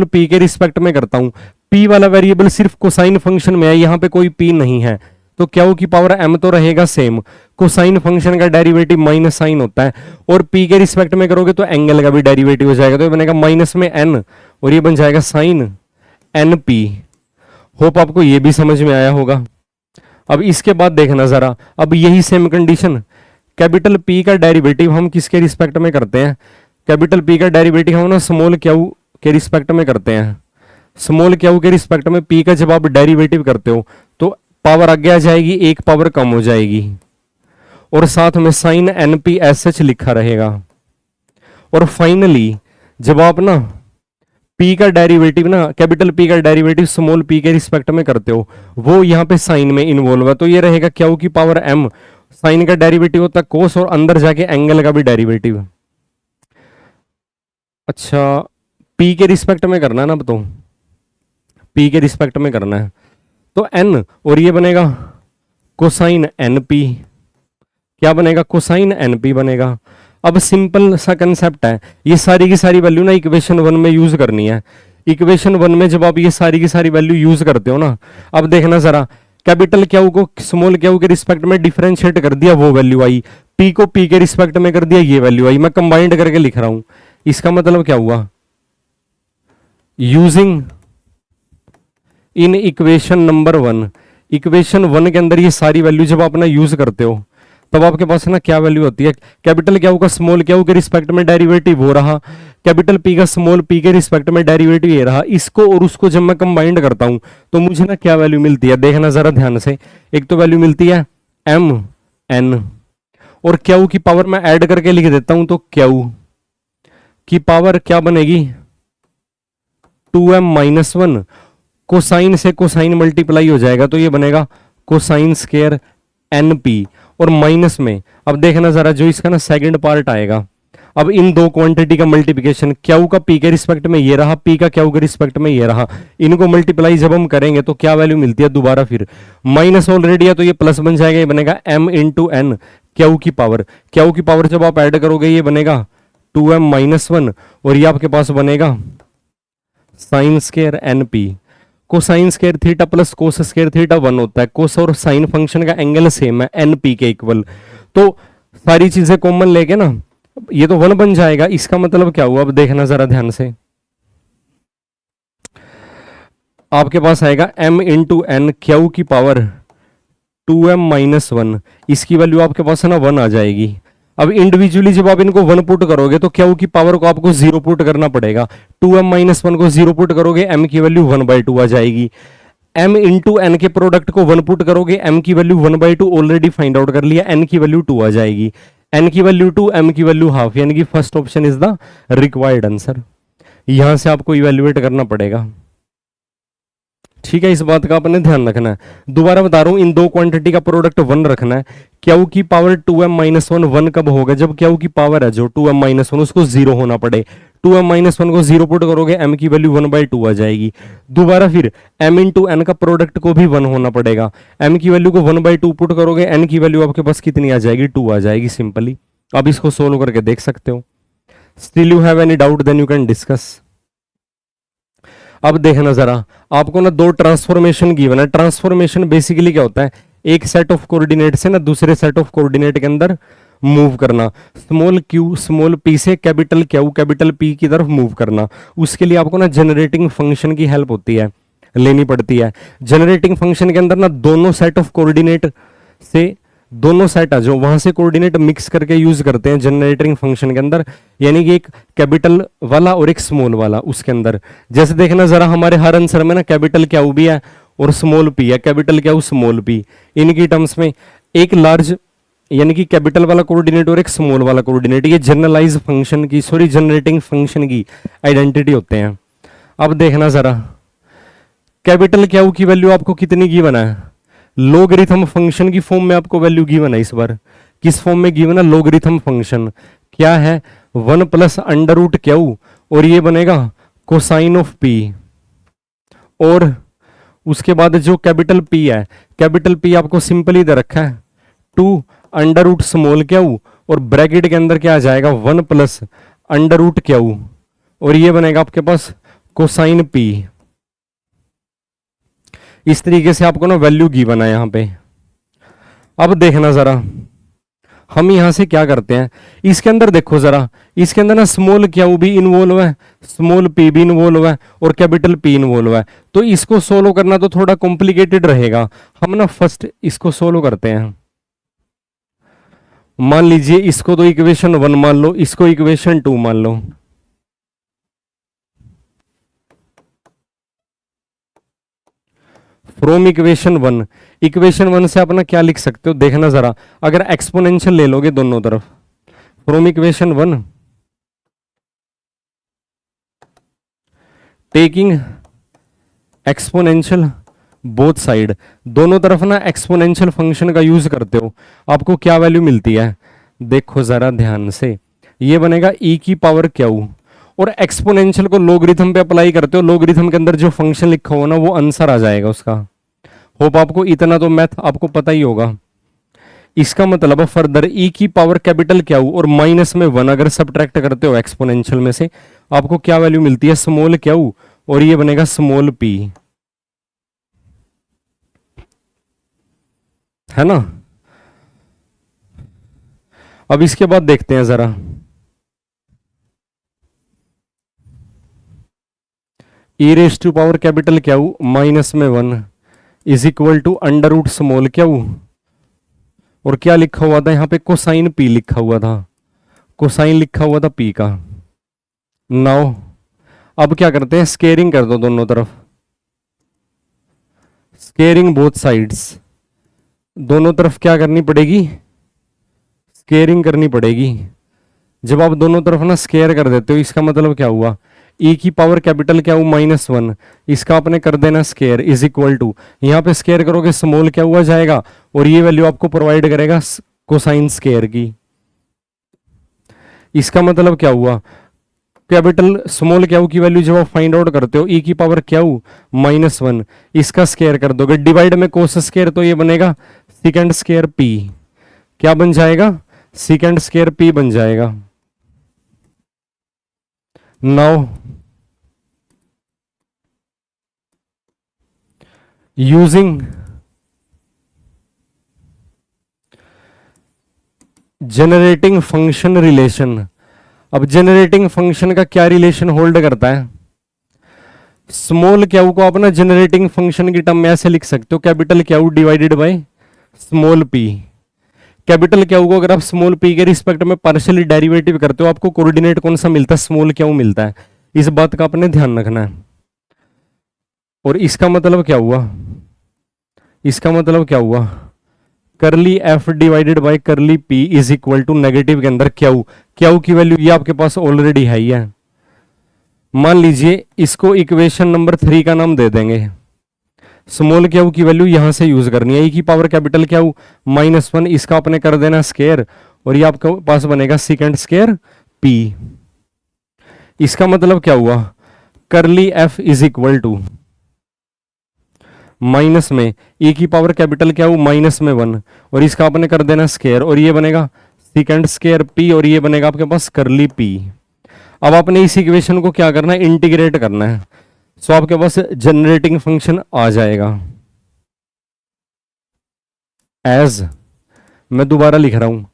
पी के रिस्पेक्ट में करता हूं। पी वाला वेरिएबल सिर्फ कोसाइन फंक्शन में है, यहां पे कोई पी नहीं है, तो क्यू की पावर m तो रहेगा सेम। कोसाइन फंक्शन का डेरिवेटिव माइनस साइन होता है, और p के रिस्पेक्ट में करोगे तो एंगल का भी डेरिवेटिव हो जाएगा, तो ये बनेगा माइनस में n और ये बन जाएगा साइन एन पी। होप आपको ये भी समझ में आया होगा। अब इसके बाद देखना जरा, अब यही सेम कंडीशन कैपिटल पी का डेरिवेटिव हम किसके रिस्पेक्ट में करते हैं? कैपिटल पी का डेरिवेटिव हम ना स्मॉल क्यू के रिस्पेक्ट में करते हैं। स्मॉल क्यू के रिस्पेक्ट में पी का जब आप डेरिवेटिव करते हो तो पावर आगे आ जाएगी, एक पावर कम हो जाएगी, और साथ में sine n p s h लिखा रहेगा। और फाइनली जब आप ना पी का डेरिवेटिव ना, कैपिटल पी का डेरिवेटिव स्मॉल पी के रिस्पेक्ट में करते हो, वो यहाँ पे साइन में इन्वॉल्व है, तो ये रहेगा क्यू की पावर एम। साइन का डेरिवेटिव होता है कोस, और अंदर जाके एंगल का भी डेरिवेटिव। अच्छा, पी के रिस्पेक्ट में करना है ना, अब तो पी के रिस्पेक्ट में करना है, तो एन, और ये बनेगा कोसाइन एन पी। क्या बनेगा? कोसाइन एन पी बनेगा। अब सिंपल सा कंसेप्ट है, ये सारी की सारी वैल्यू ना इक्वेशन 1 में यूज करनी है। इक्वेशन 1 में जब आप ये सारी की सारी वैल्यू यूज करते हो ना, अब देखना जरा, कैपिटल क्यू को स्मॉल क्यू के रिस्पेक्ट में डिफरेंशिएट कर दिया, वो वैल्यू आई। पी को पी के रिस्पेक्ट में कर दिया, ये वैल्यू आई। मैं कंबाइंड करके लिख रहा हूं, इसका मतलब क्या हुआ? Using in equation number 1, equation 1 के अंदर ये सारी वैल्यू जब आप ना यूज करते हो, तब आपके पास ना क्या वैल्यू होती है? कैपिटल क्यू का स्मॉल क्यू के रिस्पेक्ट में डेरिवेटिव हो रहा, कैपिटल पी का स्मॉल पी के रिस्पेक्ट में डेरिवेटिव ये रहा। इसको और उसको जब मैं कंबाइंड करता हूं तो मुझे ना क्या वैल्यू मिलती है? देखना जरा ध्यान से। एक तो वैल्यू मिलती है एम एन, और क्यू की पावर मैं ऐड करके लिख देता हूं, तो क्यू की पावर क्या बनेगी? 2m-1। कोसाइन से कोसाइन मल्टीप्लाई हो जाएगा, तो ये बनेगा कोसाइन स्क्वायर एन पी, और माइनस में अब देखना जरा जो इसका ना सेकंड पार्ट आएगा। अब इन दो क्वांटिटी का मल्टीप्लिकेशन, क्यू का पी के रिस्पेक्ट में ये रहा, पी का क्यू के रिस्पेक्ट में ये रहा, इनको मल्टीप्लाई जब हम करेंगे तो क्या वैल्यू मिलती है? दोबारा फिर माइनस ऑलरेडी है तो ये प्लस बन जाएगा, ये बनेगा m इंटू एन क्यू की पावर। क्यू की पावर जब आप ऐड करोगे ये बनेगा 2m-1, और ये आपके पास बनेगा sine square n p. Cosine square theta plus cos square theta 1 होता है। कोस और साइन फंक्शन का एंगल सेम है, एन पी के इक्वल। तो सारी चीजें कॉमन लेके ना ये तो 1 बन जाएगा। इसका मतलब क्या हुआ? अब देखना जरा ध्यान से, आपके पास आएगा m इंटू एन क्यू की पावर 2m-1, इसकी वैल्यू आपके पास है ना 1 आ जाएगी। अब इंडिविजुअली जब आप इनको 1 पुट करोगे तो क्यू की पावर को आपको 0 पुट करना पड़ेगा। 2m-1 को 0 पुट करोगे, m की वैल्यू 1/2 आ जाएगी। m इंटू एन के प्रोडक्ट को 1 पुट करोगे, m की वैल्यू 1/2 ऑलरेडी फाइंड आउट कर लिया, n की वैल्यू 2 आ जाएगी। n की वैल्यू 2, m की वैल्यू हाफ, यानी कि first option is the required answer. यहां से आपको इवेल्युएट करना पड़ेगा, ठीक है। इस बात का आपने ध्यान रखना है। दोबारा बता रहा हूं, इन दो क्वांटिटी का प्रोडक्ट 1 रखना है। क्यू की पावर 2m-1 1 कब होगा? जब क्यू की पावर है जो 2m-1 उसको 0 होना पड़े। 2m-1 को 0 पुट करोगे, m की वैल्यू 1/2 आ जाएगी। दोबारा फिर m इंटू एन का प्रोडक्ट को भी 1 होना पड़ेगा। m की वैल्यू को 1/2 पुट करोगे, n की वैल्यू आपके पास कितनी आ जाएगी? 2 आ जाएगी सिंपली। अब इसको सोल्व करके देख सकते हो। Still you have any doubt then you can discuss. अब देखना जरा, आपको ना दो ट्रांसफॉर्मेशन गिवन है। ट्रांसफॉर्मेशन बेसिकली क्या होता है? एक सेट ऑफ कोऑर्डिनेट से ना दूसरे सेट ऑफ कोऑर्डिनेट के अंदर मूव करना। स्मॉल क्यू स्मॉल पी से कैपिटल क्यू कैपिटल पी की तरफ मूव करना। उसके लिए आपको ना जनरेटिंग फंक्शन की हेल्प होती है, लेनी पड़ती है। जनरेटिंग फंक्शन के अंदर ना दोनों सेट ऑफ कोऑर्डिनेट से, दोनों सेट है जो वहां से कोऑर्डिनेट मिक्स करके यूज करते हैं जनरेटिंग फंक्शन के अंदर, यानी कि एक कैपिटल वाला और एक स्मॉल वाला उसके अंदर। जैसे देखना जरा, हमारे हर आंसर में ना कैपिटल क्यू भी है और स्मॉल पी है, कैपिटल क्यू स्मॉल पी, इनकी टर्म्स में एक लार्ज यानी कि कैपिटल वाला कोऑर्डिनेट और एक स्मॉल वाला कोऑर्डिनेट, ये जनरलाइज फंक्शन की जनरेटिंग फंक्शन की आइडेंटिटी होते हैं। अब देखना जरा, कैपिटल क्यू की वैल्यू आपको कितनी गिवन है? लॉगरिथम फंक्शन की फॉर्म में आपको वैल्यू गिवन है। इस बार किस फॉर्म में गिवन है? Logarithm function. क्या है? 1 प्लस अंडर रूट क्यू, और ये बनेगा कोसाइन ऑफ पी। और उसके बाद जो कैपिटल पी है, कैपिटल पी आपको सिंपली दे रखा है 2 अंडर रूट स्मॉल क्यू, और ब्रैकेट के अंदर क्या आ जाएगा? 1 प्लस अंडर रूट क्यू, और ये बनेगा आपके पास कोसाइन पी। इस तरीके से आपको ना वैल्यू गिवन है यहां पे। अब देखना जरा, हम यहां से क्या करते हैं, इसके अंदर देखो जरा, इसके अंदर ना स्मॉल क्यू भी इन्वॉल्व है, स्मॉल पी भी इन्वॉल्व है, और कैपिटल पी इन्वॉल्व है। तो इसको सोल्व करना तो थोड़ा कॉम्प्लिकेटेड रहेगा। हम ना फर्स्ट इसको सोल्व करते हैं। मान लीजिए इसको तो इक्वेशन 1 मान लो, इसको इक्वेशन 2 मान लो। फ्रॉम इक्वेशन वन से अपना क्या लिख सकते हो देखना जरा, अगर एक्सपोनेंशियल ले लोगे दोनों तरफ, from equation 1 taking exponential both side, दोनों तरफ ना एक्सपोनेंशियल फंक्शन का यूज करते हो, आपको क्या वैल्यू मिलती है, देखो जरा ध्यान से, ये बनेगा e की पावर क्यू, और एक्सपोनेंशियल को लोगरिथम पे अप्लाई करते हो, लोगरिथम के अंदर जो फंक्शन लिखा हो ना वो आंसर आ जाएगा उसका। होप आपको इतना तो मैथ आपको पता ही होगा। इसका मतलब फर्दर e की पावर कैपिटल क्यू और माइनस में 1 अगर सब्ट्रैक्ट करते हो एक्सपोनेंशियल में से, आपको क्या वैल्यू मिलती है, स्मॉल क्यू, और ये बनेगा स्मॉल p, है ना। अब इसके बाद देखते हैं जरा, e raise to power capital Q minus में 1 is equal to under root small q, और क्या लिखा हुआ था यहाँ पे, कोसाइन p लिखा हुआ था, कोसाइन लिखा हुआ था p का। नाउ अब क्या करते हैं, स्केयरिंग कर दो दोनों तरफ, स्केयरिंग बोथ साइड्स, दोनों तरफ क्या करनी पड़ेगी, स्केयरिंग करनी पड़ेगी। जब आप दोनों तरफ ना स्केयर कर देते हो, इसका मतलब क्या हुआ, e की पावर कैपिटल क्या हुआ माइनस 1, इसका आपने कर देना स्केयर इज इक्वल टू, यहाँ पे स्केयर करोगे स्मॉल क्या हुआ जाएगा, और ये वैल्यू आपको प्रोवाइड करेगा कोसाइन स्केयर की। इसका मतलब क्या हुआ, कैपिटल स्मॉल क्यू की वैल्यू जब आप फाइंड आउट करते हो, e की पावर क्यू माइनस 1, इसका स्केयर कर दोगे, डिवाइड में कोस स्केयर, तो ये बनेगा सेकेंड स्केयर p, क्या बन जाएगा, सेकेंड स्केयर p बन जाएगा। Now using generating function relation, अब जनरेटिंग फंक्शन का क्या रिलेशन होल्ड करता है, स्मॉल क्यू को आप ना जनरेटिंग फंक्शन की टर्म में ऐसे लिख सकते हो, capital Q divided by small p, capital Q को अगर आप स्मॉल p के रिस्पेक्ट में पार्शियली डेरिवेटिव करते हो, आपको कोऑर्डिनेट कौन सा मिलता है, स्मॉल क्यू मिलता है, इस बात का आपने ध्यान रखना है। और इसका मतलब क्या हुआ, इसका मतलब क्या हुआ, curly F divided by curly p is equal to negative के अंदर क्यू, क्यू की वैल्यू ये आपके पास ऑलरेडी है ही है। मान लीजिए इसको इक्वेशन नंबर 3 का नाम दे देंगे, स्मॉल क्यू की वैल्यू यहां से यूज करनी है, e की पावर कैपिटल क्यू माइनस 1, इसका आपने कर देना स्केयर, और ये आपके पास बनेगा सेकेंड स्केयर p। इसका मतलब क्या हुआ, curly F is equal to minus में e की पावर कैपिटल क्या हो माइनस में 1, और इसका आपने कर देना स्केयर, और ये बनेगा सेकेंड स्केयर p, और ये बनेगा आपके पास करली p। अब आपने इस इक्वेशन को क्या करना है, इंटीग्रेट करना है, सो आपके पास जनरेटिंग फंक्शन आ जाएगा एज, मैं दोबारा लिख रहा हूं,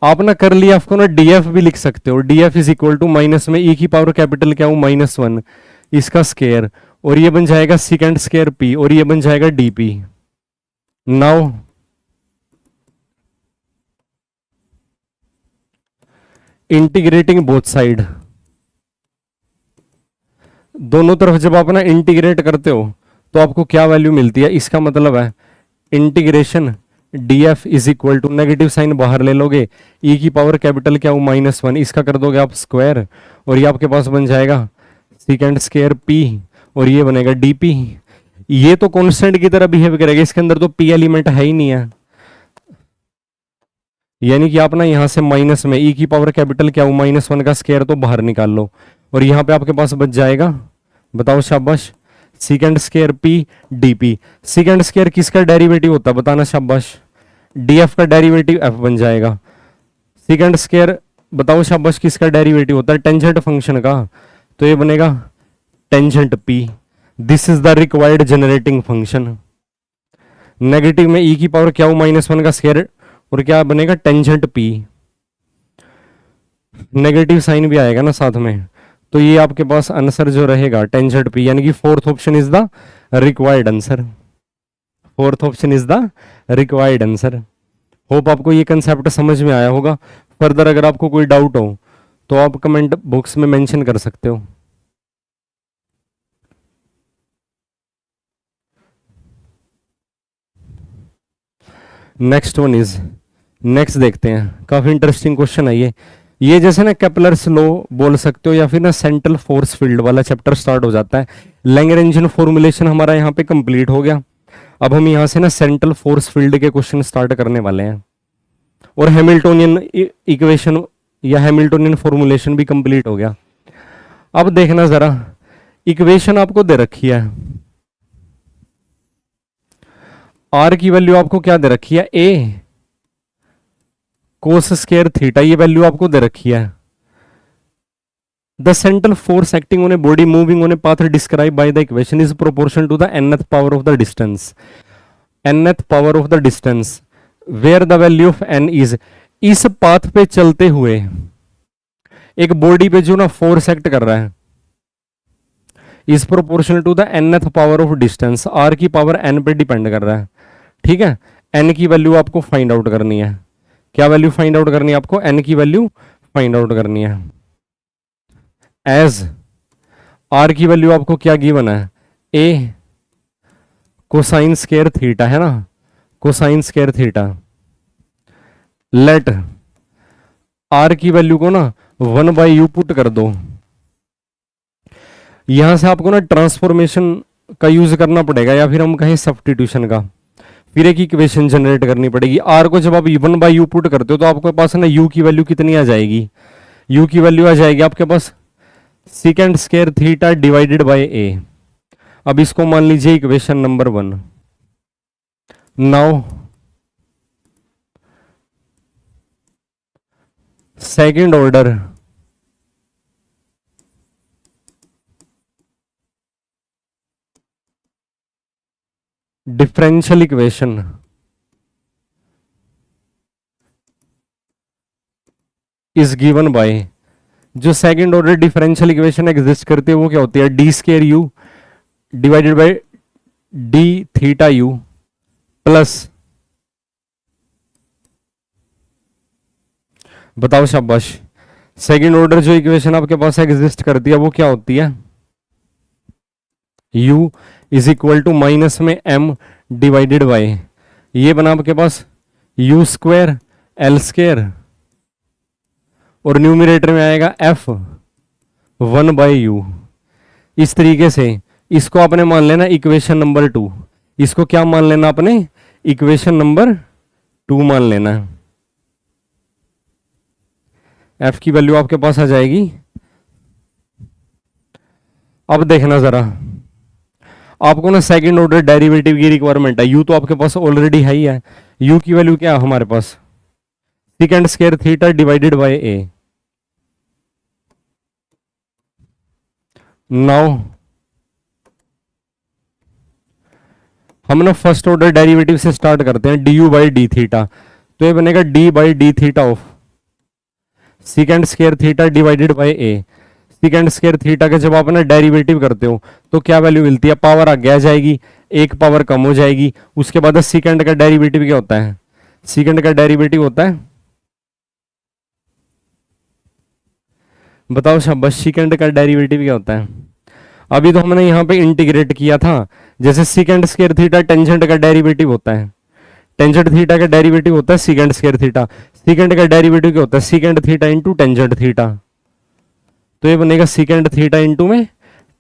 आप ना कर लिया आपको ना df भी लिख सकते हो, df is equal to minus में e की पावर कैपिटल क्या हो माइनस 1, इसका स्केयर, और ये बन जाएगा सेकेंड स्केयर p, और ये बन जाएगा dp। Now integrating both side, दोनों तरफ जब आप ना इंटीग्रेट करते हो तो आपको क्या वैल्यू मिलती है, इसका मतलब है integration df is equal to, negative sign बाहर ले लोगे, e की पावर कैपिटल क्या हो माइनस 1, इसका कर दोगे आप स्क्वायर, और ये आपके पास बन जाएगा सेकेंड स्केयर p, और ये बनेगा dp। ये तो कांस्टेंट की तरह बिहेव करेगा, इसके अंदर तो p एलिमेंट है ही नहीं है, यानी कि आप ना यहां से माइनस में e की पावर कैपिटल क्या हो माइनस 1 का स्केयर तो बाहर निकाल लो, और यहां पे आपके पास बच जाएगा, बताओ शाबाश, second square p dp। Second square किसका डेरिवेटिव होता है बताना शाबाश, df का डेरिवेटिव f बन जाएगा। सेकेंड स्केयर बताओ शाबाश किसका डेरिवेटिव होता है, टेंजेंट फंक्शन का, तो ये बनेगा tangent p। This is the required generating function. Negative में e की पावर क्या हो माइनस 1 का स्केयर, और क्या बनेगा टेंजेंट p, नेगेटिव साइन भी आएगा ना साथ में, तो ये आपके पास आंसर जो रहेगा टेंजेंट p, यानी कि fourth option is the required answer, fourth option is the required answer. Hope आपको ये कंसेप्ट समझ में आया होगा। फर्दर अगर आपको कोई डाउट हो तो आप कमेंट बॉक्स में मेंशन कर सकते हो। नेक्स्ट वन इज, नेक्स्ट देखते हैं, काफी इंटरेस्टिंग क्वेश्चन है ये जैसे ना केपलर्स लॉ बोल सकते हो, या फिर ना सेंट्रल फोर्स फील्ड वाला चैप्टर स्टार्ट हो जाता है। लैग्रेंजियन फॉर्मूलेशन हमारा यहाँ पे कंप्लीट हो गया। अब हम यहाँ से ना सेंट्रल फोर्स फील्ड के क्वेश्चन स्टार्ट करने वाले हैं, और हैमिल्टोनियन इक्वेशन या हैमिल्टोनियन फॉर्मूलेशन भी कंप्लीट हो गया। अब देखना जरा, इक्वेशन आपको दे रखी है, आर की वैल्यू आपको क्या दे रखी है, ए कोस स्क्वायर थीटा, ये वैल्यू आपको दे रखी है। The central force acting on a body moving on a path describe by the equation is proportional to the nth power of the distance, nth power of the distance where the value of n is. इस पाथ पे चलते हुए एक body पे जो ना force act कर रहा है is proportional to the nth power of distance, r की पावर n पे डिपेंड कर रहा है। ठीक है, n की वैल्यू आपको फाइंड आउट करनी है। क्या वैल्यू फाइंड आउट करनी है आपको, n की वैल्यू फाइंड आउट करनी है। एज r की वैल्यू आपको क्या गिवन है, a कोसाइन स्क्वायर थीटा है ना, cosine square theta. Let r की वैल्यू को ना 1/u पुट कर दो। यहां से आपको ना ट्रांसफॉर्मेशन का यूज करना पड़ेगा, या फिर हम कहें सब्स्टिट्यूशन का। फिर एक इक्वेशन जनरेट करनी पड़ेगी। r को जब आप 1/u पुट करते हो तो आपके पास ना u की वैल्यू कितनी आ जाएगी, u की वैल्यू आ जाएगी आपके पास second square theta divided by a। अब इसको मान लीजिए equation number 1। Now second order differential equation is given by, जो second order differential equation exist करती है वो क्या होती है, D square U divided by D theta U plus, बताओ शाबाश, सेकंड ऑर्डर जो इक्वेशन आपके पास एग्जिस्ट करती है वो क्या होती है, u is equal to minus में m डिवाइडेड बाय, ये बना आपके पास यू स्क्वायर एल स्क्वायर, और न्यूमिनेटर में आएगा f 1/u। इस तरीके से इसको आपने मान लेना इक्वेशन नंबर 2। इसको क्या मान लेना आपने, इक्वेशन नंबर 2 मान लेना। f की वैल्यू आपके पास आ जाएगी। अब देखना जरा, आपको ना सेकंड ऑर्डर डेरिवेटिव की रिक्वायरमेंट है। u तो आपके पास ऑलरेडी है ही है। u की वैल्यू क्या है हमारे पास, second square theta divided by a। Now हम ना फर्स्ट ऑर्डर डेरिवेटिव से स्टार्ट करते हैं, D U by D theta. तो ये बनेगा D by D theta of second square theta divided by a। Second square theta का जब आप ना डेरिवेटिव करते हो तो क्या वैल्यू मिलती है, पावर आगे आ जाएगी, एक पावर कम हो जाएगी। उसके बाद सेकंड का डेरिवेटिव क्या होता है, सेकंड का डेरिवेटिव होता है, बताओ शाबाश, सेकंड का डेरिवेटिव क्या होता है। अभी तो हमने यहाँ पे इंटीग्रेट किया था, जैसे सेकंड स्क्वायर थीटा टेंजेंट का डेरिवेटिव होता है, टेंजेंट थीटा का डेरिवेटिव होता है सेकंड स्क्वायर थीटा। सेकंड का डेरिवेटिव क्या होता है, second theta into tangent theta. तो ये बनेगा सेकंड थीटा इंटू में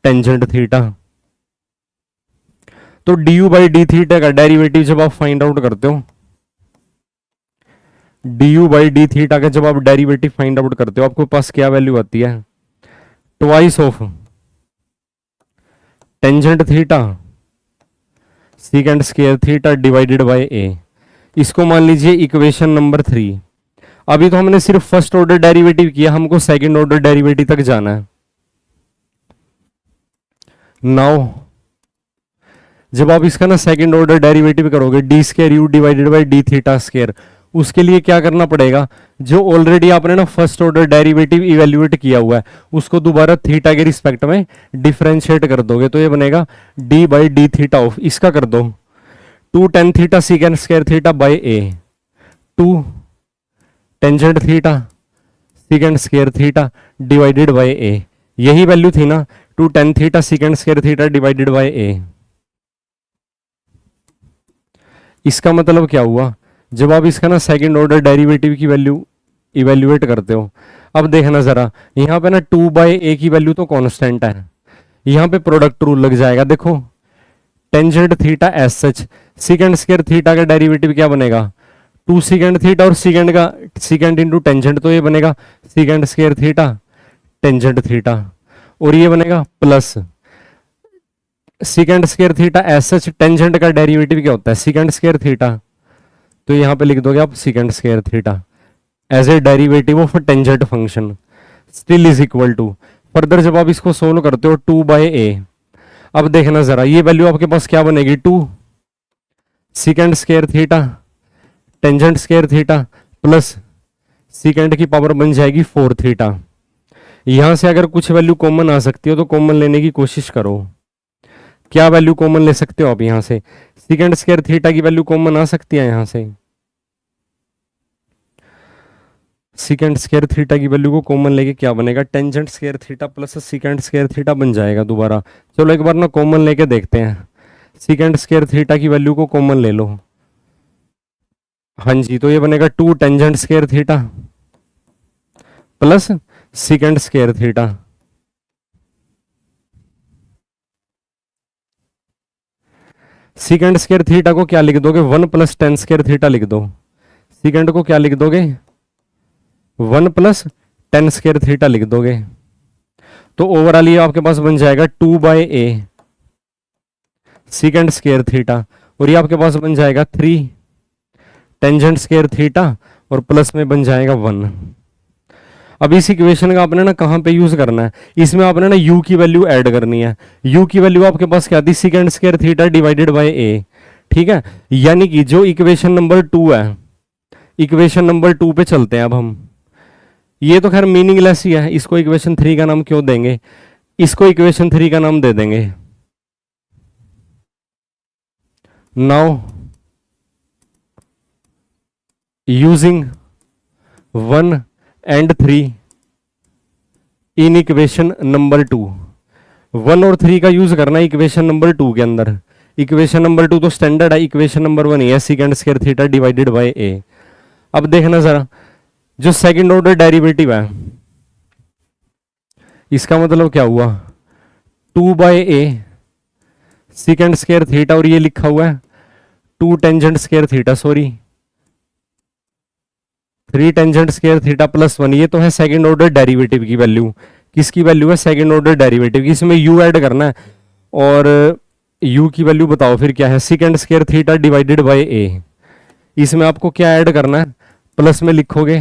टेंजेंट थीटा। तो D U by D theta का डेरिवेटिव जब आप फाइंड आउट करते हो, D U by D theta का जब आप डेरिवेटिव फाइंड आउट करते हो, आपके पास क्या वैल्यू आती है, twice of tangent theta second square theta divided by a। इसको मान लीजिए इक्वेशन नंबर 3। अभी तो हमने सिर्फ फर्स्ट ऑर्डर डेरिवेटिव किया, हमको सेकंड ऑर्डर डेरिवेटिव तक जाना है। नाउ जब आप इसका ना सेकंड ऑर्डर डेरिवेटिव करोगे, D square U divided by D theta square, उसके लिए क्या करना पड़ेगा, जो ऑलरेडी आपने ना फर्स्ट ऑर्डर डेरिवेटिव इवेल्युएट किया हुआ है उसको दोबारा थीटा के रिस्पेक्ट में डिफरेंशिएट कर दोगे। तो ये बनेगा D by D theta of, इसका कर दो 2 tan theta second square theta by a, 2 tangent theta secant square theta divided by A, यही वैल्यू थी ना 2 tan theta secant square theta divided by A. इसका मतलब क्या हुआ, जब आप इसका ना सेकंड ऑर्डर डेरिवेटिव की वैल्यू इवेल्युएट करते हो, अब देखना जरा यहाँ पे ना 2/a की वैल्यू तो कांस्टेंट है, यहाँ पे प्रोडक्ट रूल लग जाएगा। देखो टेंजेंट थीटा एस सच सीकेंड स्क्वायर थीटा का डेरिवेटिव क्या बनेगा 2 सीकेंड थीटा और सीकेंड का सीकेंड इंटू टेंजेंट, तो ये बनेगा secant square theta tangent theta, और ये बनेगा plus secant square theta as such tangent का डेरिवेटिव क्या होता है सीकेंड स्क्वायर थीटा, तो यहां पे लिख दोगे आप secant square theta as a derivative of tangent function still is equal to, further जब आप इसको सोल्व करते हो 2/a, अब देखना जरा ये वैल्यू आपके पास क्या बनेगी 2 सीकेंड square theta tangent square theta plus सीकेंड की पावर बन जाएगी 4 थीटा। यहां से अगर कुछ वैल्यू कॉमन आ सकती हो तो कॉमन लेने की कोशिश करो। क्या वैल्यू कॉमन ले सकते हो आप यहां से, सीकेंड स्क्वायर थीटा की वैल्यू कॉमन आ सकती है यहां से, सीकेंड स्क्वायर थीटा की वैल्यू को कॉमन लेके क्या बनेगा tangent square theta plus secant square theta बन जाएगा दोबारा। चलो एक बार ना कॉमन लेके देखते हैं, सीकेंड स्क्वायर थीटा की वैल्यू को कॉमन ले लो, हाँ जी, तो ये बनेगा 2 tangent square theta plus secant square theta, secant square theta को क्या लिख दोगे 1 + tan स्क्वायर थीटा लिख दो, सीकेंड को क्या लिख दोगे 1 + tan स्क्वायर थीटा लिख दोगे, तो ओवरऑल ये आपके पास बन जाएगा 2/a सीकेंड स्क्वायर थीटा, और ये आपके पास बन जाएगा 3 टेंजेंट स्क्वायर थीटा और प्लस में बन जाएगा 1। अब इस इक्वेशन का आपने ना कहाँ पे यूज करना है, इसमें आपने ना u की वैल्यू ऐड करनी है। u की वैल्यू आपके पास क्या थी सीकेंड square theta divided by a, ठीक है, यानी कि जो इक्वेशन नंबर 2 है, इक्वेशन नंबर 2 पे चलते हैं अब हम। ये तो खैर मीनिंगलेस ही है, इसको इक्वेशन 3 का नाम क्यों देंगे, इसको इक्वेशन 3 का नाम दे देंगे। Now using 1 and 3 in equation number 2, 1 और 3 का यूज करना है इक्वेशन नंबर 2 के अंदर। इक्वेशन नंबर 2 तो स्टैंडर्ड है, इक्वेशन नंबर 1 है secant square theta divided by a। अब देखना जरा जो सेकंड ऑर्डर डेरिवेटिव है, इसका मतलब क्या हुआ 2/a सीकेंड स्क्वायर थीटा, और ये लिखा हुआ है 2 tangent square theta, sorry 3 tangent square theta plus 1, ये तो है सेकंड ऑर्डर डेरिवेटिव की वैल्यू। किसकी वैल्यू है सेकंड ऑर्डर डेरिवेटिव की, इसमें u ऐड करना है, और u की वैल्यू बताओ फिर क्या है secant square theta divided by a। इसमें आपको क्या ऐड करना है, प्लस में लिखोगे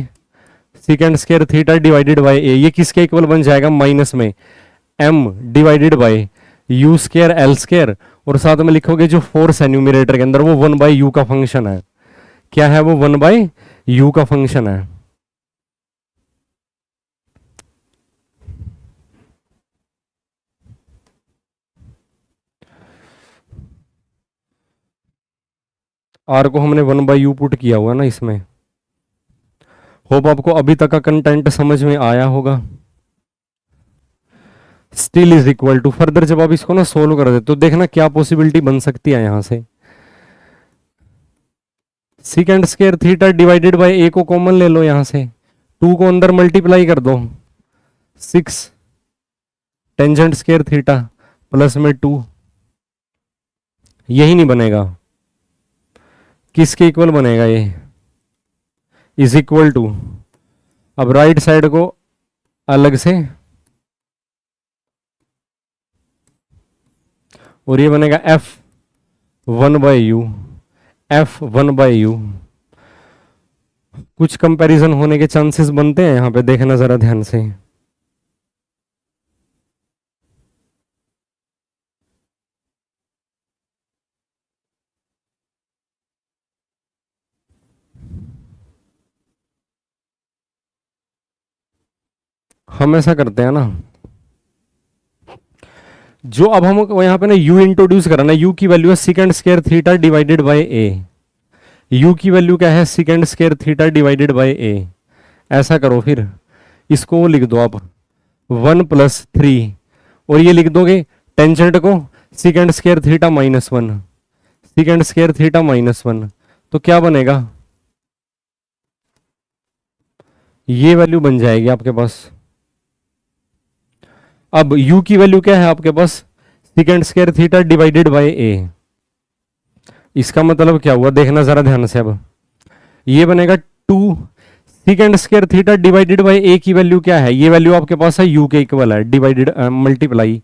सीकेंड square theta divided by a, ये किसके इक्वल बन जाएगा माइनस में m divided by u square l square, और साथ में लिखोगे जो फोर्स है न्यूमरेटर के अंदर वो 1/u का फंक्शन है। क्या है वो 1/u का फंक्शन है। r को हमने 1/u पुट किया हुआ ना इसमें। होप आपको अभी तक का कंटेंट समझ में आया होगा। Still is equal to, further जब आप इसको ना सोल्व कर देते तो देखना क्या पॉसिबिलिटी बन सकती है यहां से। सीकेंड square theta divided by a को कॉमन ले लो, यहां से 2 को अंदर मल्टीप्लाई कर दो, 6 टेंजेंट स्क्वायर थीटा प्लस में 2, यही नहीं बनेगा, किसके इक्वल बनेगा ये इज इक्वल टू, अब राइट साइड को अलग से, और ये बनेगा f1/u, f1/u। कुछ कंपैरिजन होने के चांसेस बनते हैं यहां पे, देखना जरा ध्यान से। हम ऐसा करते हैं ना, जो अब हम यहाँ पे ना u इंट्रोड्यूस करना है, u की वैल्यू है secant square theta divided by a। u की वैल्यू क्या है, second square theta divided by A. ऐसा करो फिर, इसको लिख दो आप 1+3, और ये लिख दोगे टेंजेंट को second square theta -1, second square theta -1, तो क्या बनेगा, ये वैल्यू बन जाएगी आपके पास। अब u की वैल्यू क्या है आपके पास, second square theta divided by A. इसका मतलब क्या हुआ, देखना जरा ध्यान से। अब ये बनेगा 2 second square theta divided by A की वैल्यू क्या है, ये वैल्यू आपके पास है u के इक्वल है, डिवाइडेड मल्टीप्लाई।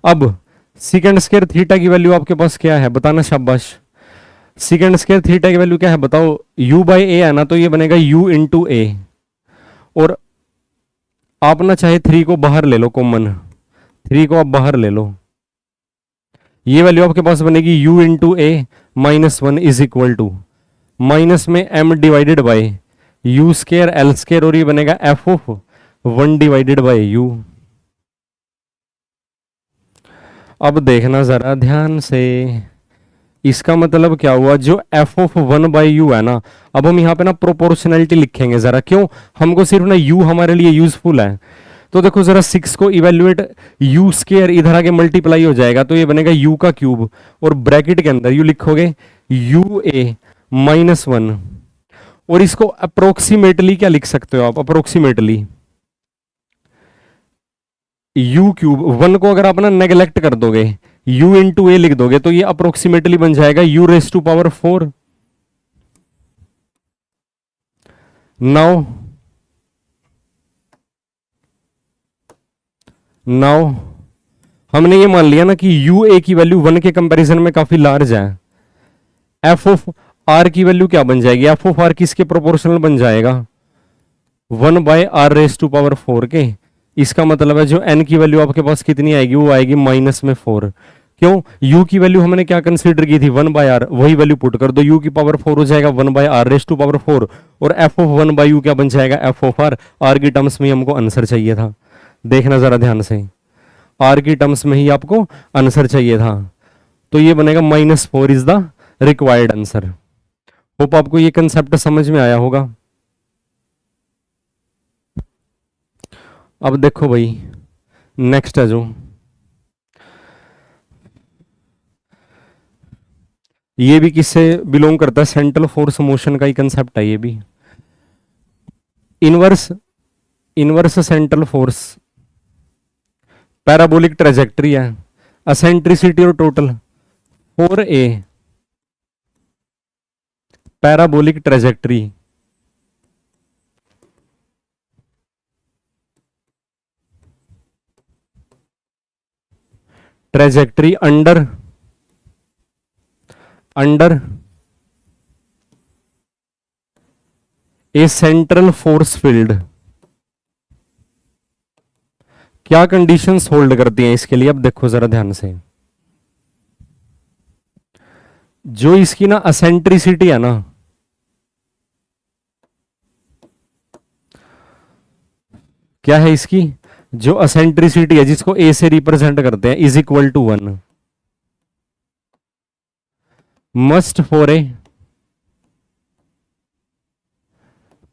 अब सेकेंड स्क्वायर थीटा की वैल्यू आपके पास क्या है बताना, शाबाश। सेकेंड स्क्वायर थीटा की वैल्यू क्या है बताओ, u बाय ए है ना, तो ये बनेगा u इंटू ए। और आप ना चाहे 3 को बाहर ले लो कॉमन, 3 को आप बाहर ले लो, ये वैल्यू आपके पास बनेगी u into a -1 is equal to minus में m divided by u square l square, और ये बनेगा f of 1 divided by u। अब देखना जरा ध्यान से, इसका मतलब क्या हुआ, जो f ऑफ 1 बाई यू है ना, अब हम यहाँ पे ना प्रोपोर्शनैलिटी लिखेंगे जरा, क्यों, हमको सिर्फ ना u हमारे लिए यूजफुल है। तो देखो जरा 6 को इवेल्युएट, u स्केयर इधर आके मल्टीप्लाई हो जाएगा, तो ये बनेगा u का क्यूब, और ब्रैकेट के अंदर यू लिखोगे ua -1, और इसको अप्रोक्सीमेटली क्या लिख सकते हो आप, अप्रोक्सीमेटली u क्यूब, 1 को अगर आप ना नेग्लेक्ट कर दोगे, u इंटू ए लिख दोगे, तो ये अप्रोक्सीमेटली बन जाएगा u raise to power 4। Now हमने ये मान लिया ना कि u a की वैल्यू 1 के कंपैरिजन में काफी लार्ज है। f ऑफ r की वैल्यू क्या बन जाएगी, f ऑफ r किसके प्रोपोर्शनल बन जाएगा, 1 by r raise to power 4 के। इसका मतलब है जो n की वैल्यू आपके पास कितनी आएगी, वो आएगी -4। क्यों, u की वैल्यू हमने क्या कंसीडर की थी, 1 बाय r, वही वैल्यू पुट कर दो, u की पावर 4 हो जाएगा 1 by r raise to power 4, और f ऑफ 1 बाय u क्या बन जाएगा, f ऑफ r की टर्म्स में हमको आंसर चाहिए था। देखना जरा ध्यान से, r की टर्म्स में ही आपको आंसर चाहिए था, तो ये बनेगा -4 is the required answer. Hope आपको ये कंसेप्ट समझ में आया होगा। अब देखो भाई, नेक्स्ट है जो, ये भी किससे बिलोंग करता है, सेंट्रल फोर्स मोशन का ही कंसेप्ट है ये भी। Inverse central force, parabolic trajectory है, असेंट्रिसिटी और total 4a, parabolic trajectory, trajectory under a central force field. क्या कंडीशंस होल्ड करती हैं इसके लिए, अब देखो जरा ध्यान से। जो इसकी ना असेंट्रिसिटी है ना, क्या है इसकी, जो असेंट्रिसिटी है जिसको ए से रिप्रेजेंट करते हैं, is equal to 1 must for a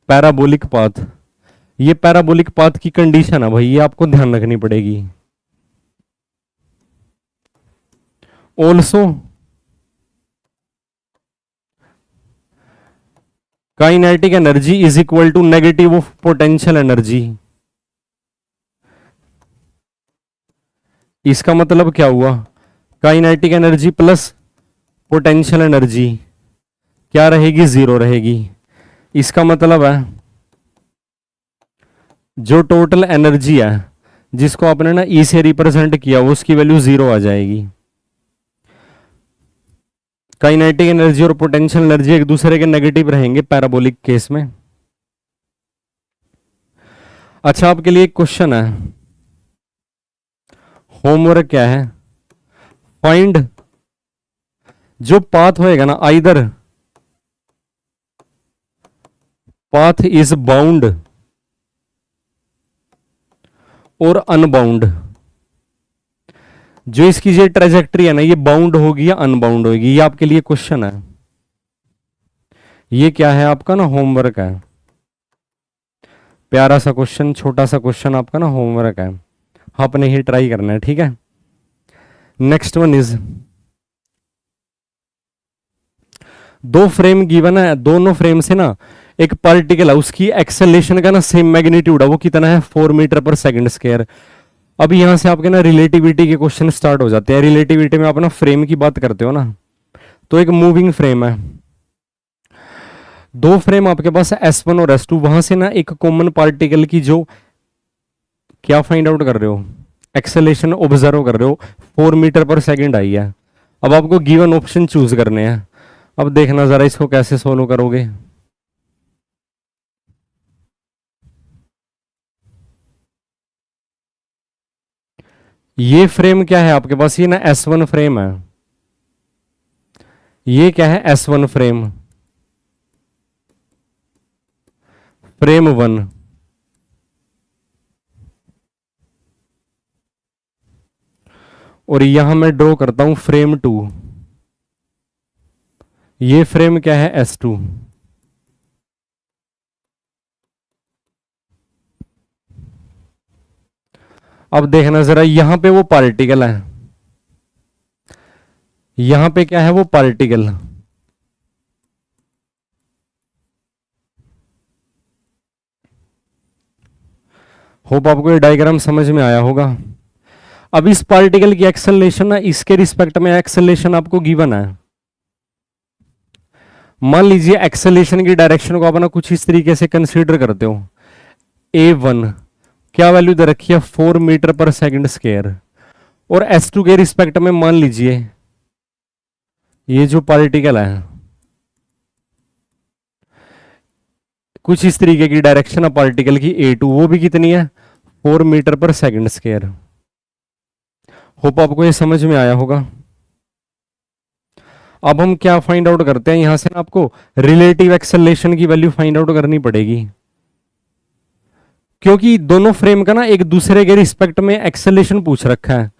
parabolic path. ये पैराबोलिक पाथ की कंडीशन है भाई, ये आपको ध्यान रखनी पड़ेगी। Also kinetic energy is equal to negative of potential energy. इसका मतलब क्या हुआ, kinetic energy plus potential energy क्या रहेगी, 0 रहेगी। इसका मतलब है जो टोटल एनर्जी है जिसको आपने ना ई से रिप्रेजेंट किया, उसकी वैल्यू 0 आ जाएगी। काइनेटिक एनर्जी और पोटेंशियल एनर्जी एक दूसरे के नेगेटिव रहेंगे पैराबोलिक केस में। अच्छा, आपके लिए एक क्वेश्चन है, होमवर्क क्या है, फाइंड जो पाथ होएगा ना, आइदर पाथ इज बाउंड और अनबाउंड। जो इसकी ये ट्रेजेक्ट्री है ना, ये बाउंड होगी या अनबाउंड होगी, ये आपके लिए क्वेश्चन है। ये क्या है आपका ना, होमवर्क है, प्यारा सा क्वेश्चन, छोटा सा क्वेश्चन आपका ना होमवर्क है, आपने ही ट्राई करना है, ठीक है। नेक्स्ट वन इज, दो फ्रेम गिवन है, दोनों फ्रेम से ना एक पार्टिकल है, उसकी एक्सेलरेशन का ना सेम मैग्नीट्यूड है, वो कितना है 4 मीटर पर सेकंड स्क्वायर। अब यहां से आपके ना रिलेटिविटी के क्वेश्चन स्टार्ट हो जाते हैं। रिलेटिविटी में आप ना फ्रेम की बात करते हो ना, तो एक मूविंग फ्रेम है, दो फ्रेम आपके पास है S1 और S2, वहां से ना एक कॉमन पार्टिकल की जो क्या फाइंड आउट कर रहे हो, एक्सेलेरेशन ऑब्जर्व कर रहे हो, 4 मीटर पर सेकंड आई है। अब आपको गिवन ऑप्शन चूज करने हैं। अब देखना जरा इसको कैसे सोल्व करोगे। ये फ्रेम क्या है आपके पास, ये ना S1 फ्रेम है, ये क्या है S1 फ्रेम, फ्रेम 1, और यहां मैं ड्रॉ करता हूं फ्रेम 2, ये फ्रेम क्या है S2। अब देखना जरा, यहां पे वो पार्टिकल है, यहां पे क्या है वो पार्टिकल, होप आपको ये डायग्राम समझ में आया होगा। अब इस पार्टिकल की एक्सेलरेशन ना, इसके रिस्पेक्ट में एक्सेलरेशन आपको गिवन है। मान लीजिए एक्सेलरेशन की डायरेक्शन को आप ना कुछ इस तरीके से कंसीडर करते हो, A1 क्या वैल्यू दे रखी है 4 मीटर पर सेकंड स्क्वायर, और S2 के रिस्पेक्ट में मान लीजिए ये जो पार्टिकल है कुछ इस तरीके की डायरेक्शन है पार्टिकल की A2, वो भी कितनी है 4 मीटर पर सेकंड स्क्वायर। होप आपको ये समझ में आया होगा। अब हम क्या फाइंड आउट करते हैं, यहां से ना आपको रिलेटिव एक्सेलरेशन की वैल्यू फाइंड आउट करनी पड़ेगी, क्योंकि दोनों फ्रेम का ना एक दूसरे के रिस्पेक्ट में एक्सेलरेशन पूछ रखा है,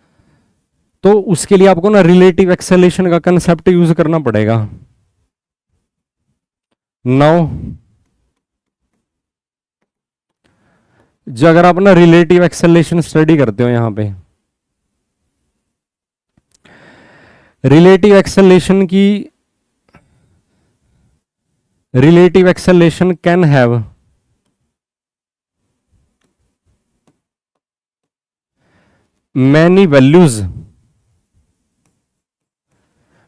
तो उसके लिए आपको ना रिलेटिव एक्सेलरेशन का कंसेप्ट यूज करना पड़ेगा। नाउ जो अगर आप ना रिलेटिव एक्सेलरेशन स्टडी करते हो, यहां पे relative acceleration can have many values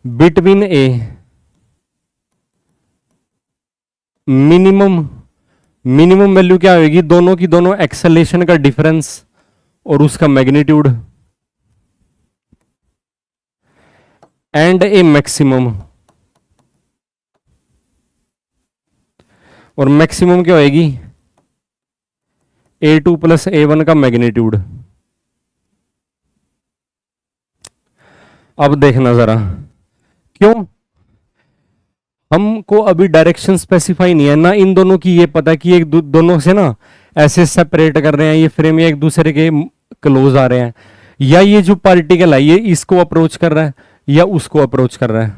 between a minimum value क्या होगी, दोनों की दोनों एक्सेलरेशन का डिफरेंस और उसका मैग्नीट्यूड, एंड ए मैक्सिमम, और मैक्सिमम क्या होगी A2 प्लस A1 का मैग्नीट्यूड। अब देखना जरा, क्यों हमको अभी डायरेक्शन स्पेसिफाई नहीं है ना, इन दोनों की ये पता कि एक दोनों से ना ऐसे सेपरेट कर रहे हैं ये फ्रेम, एक दूसरे के क्लोज आ रहे हैं, या ये जो पार्टिकल है ये इसको अप्रोच कर रहा है या उसको अप्रोच कर रहा है।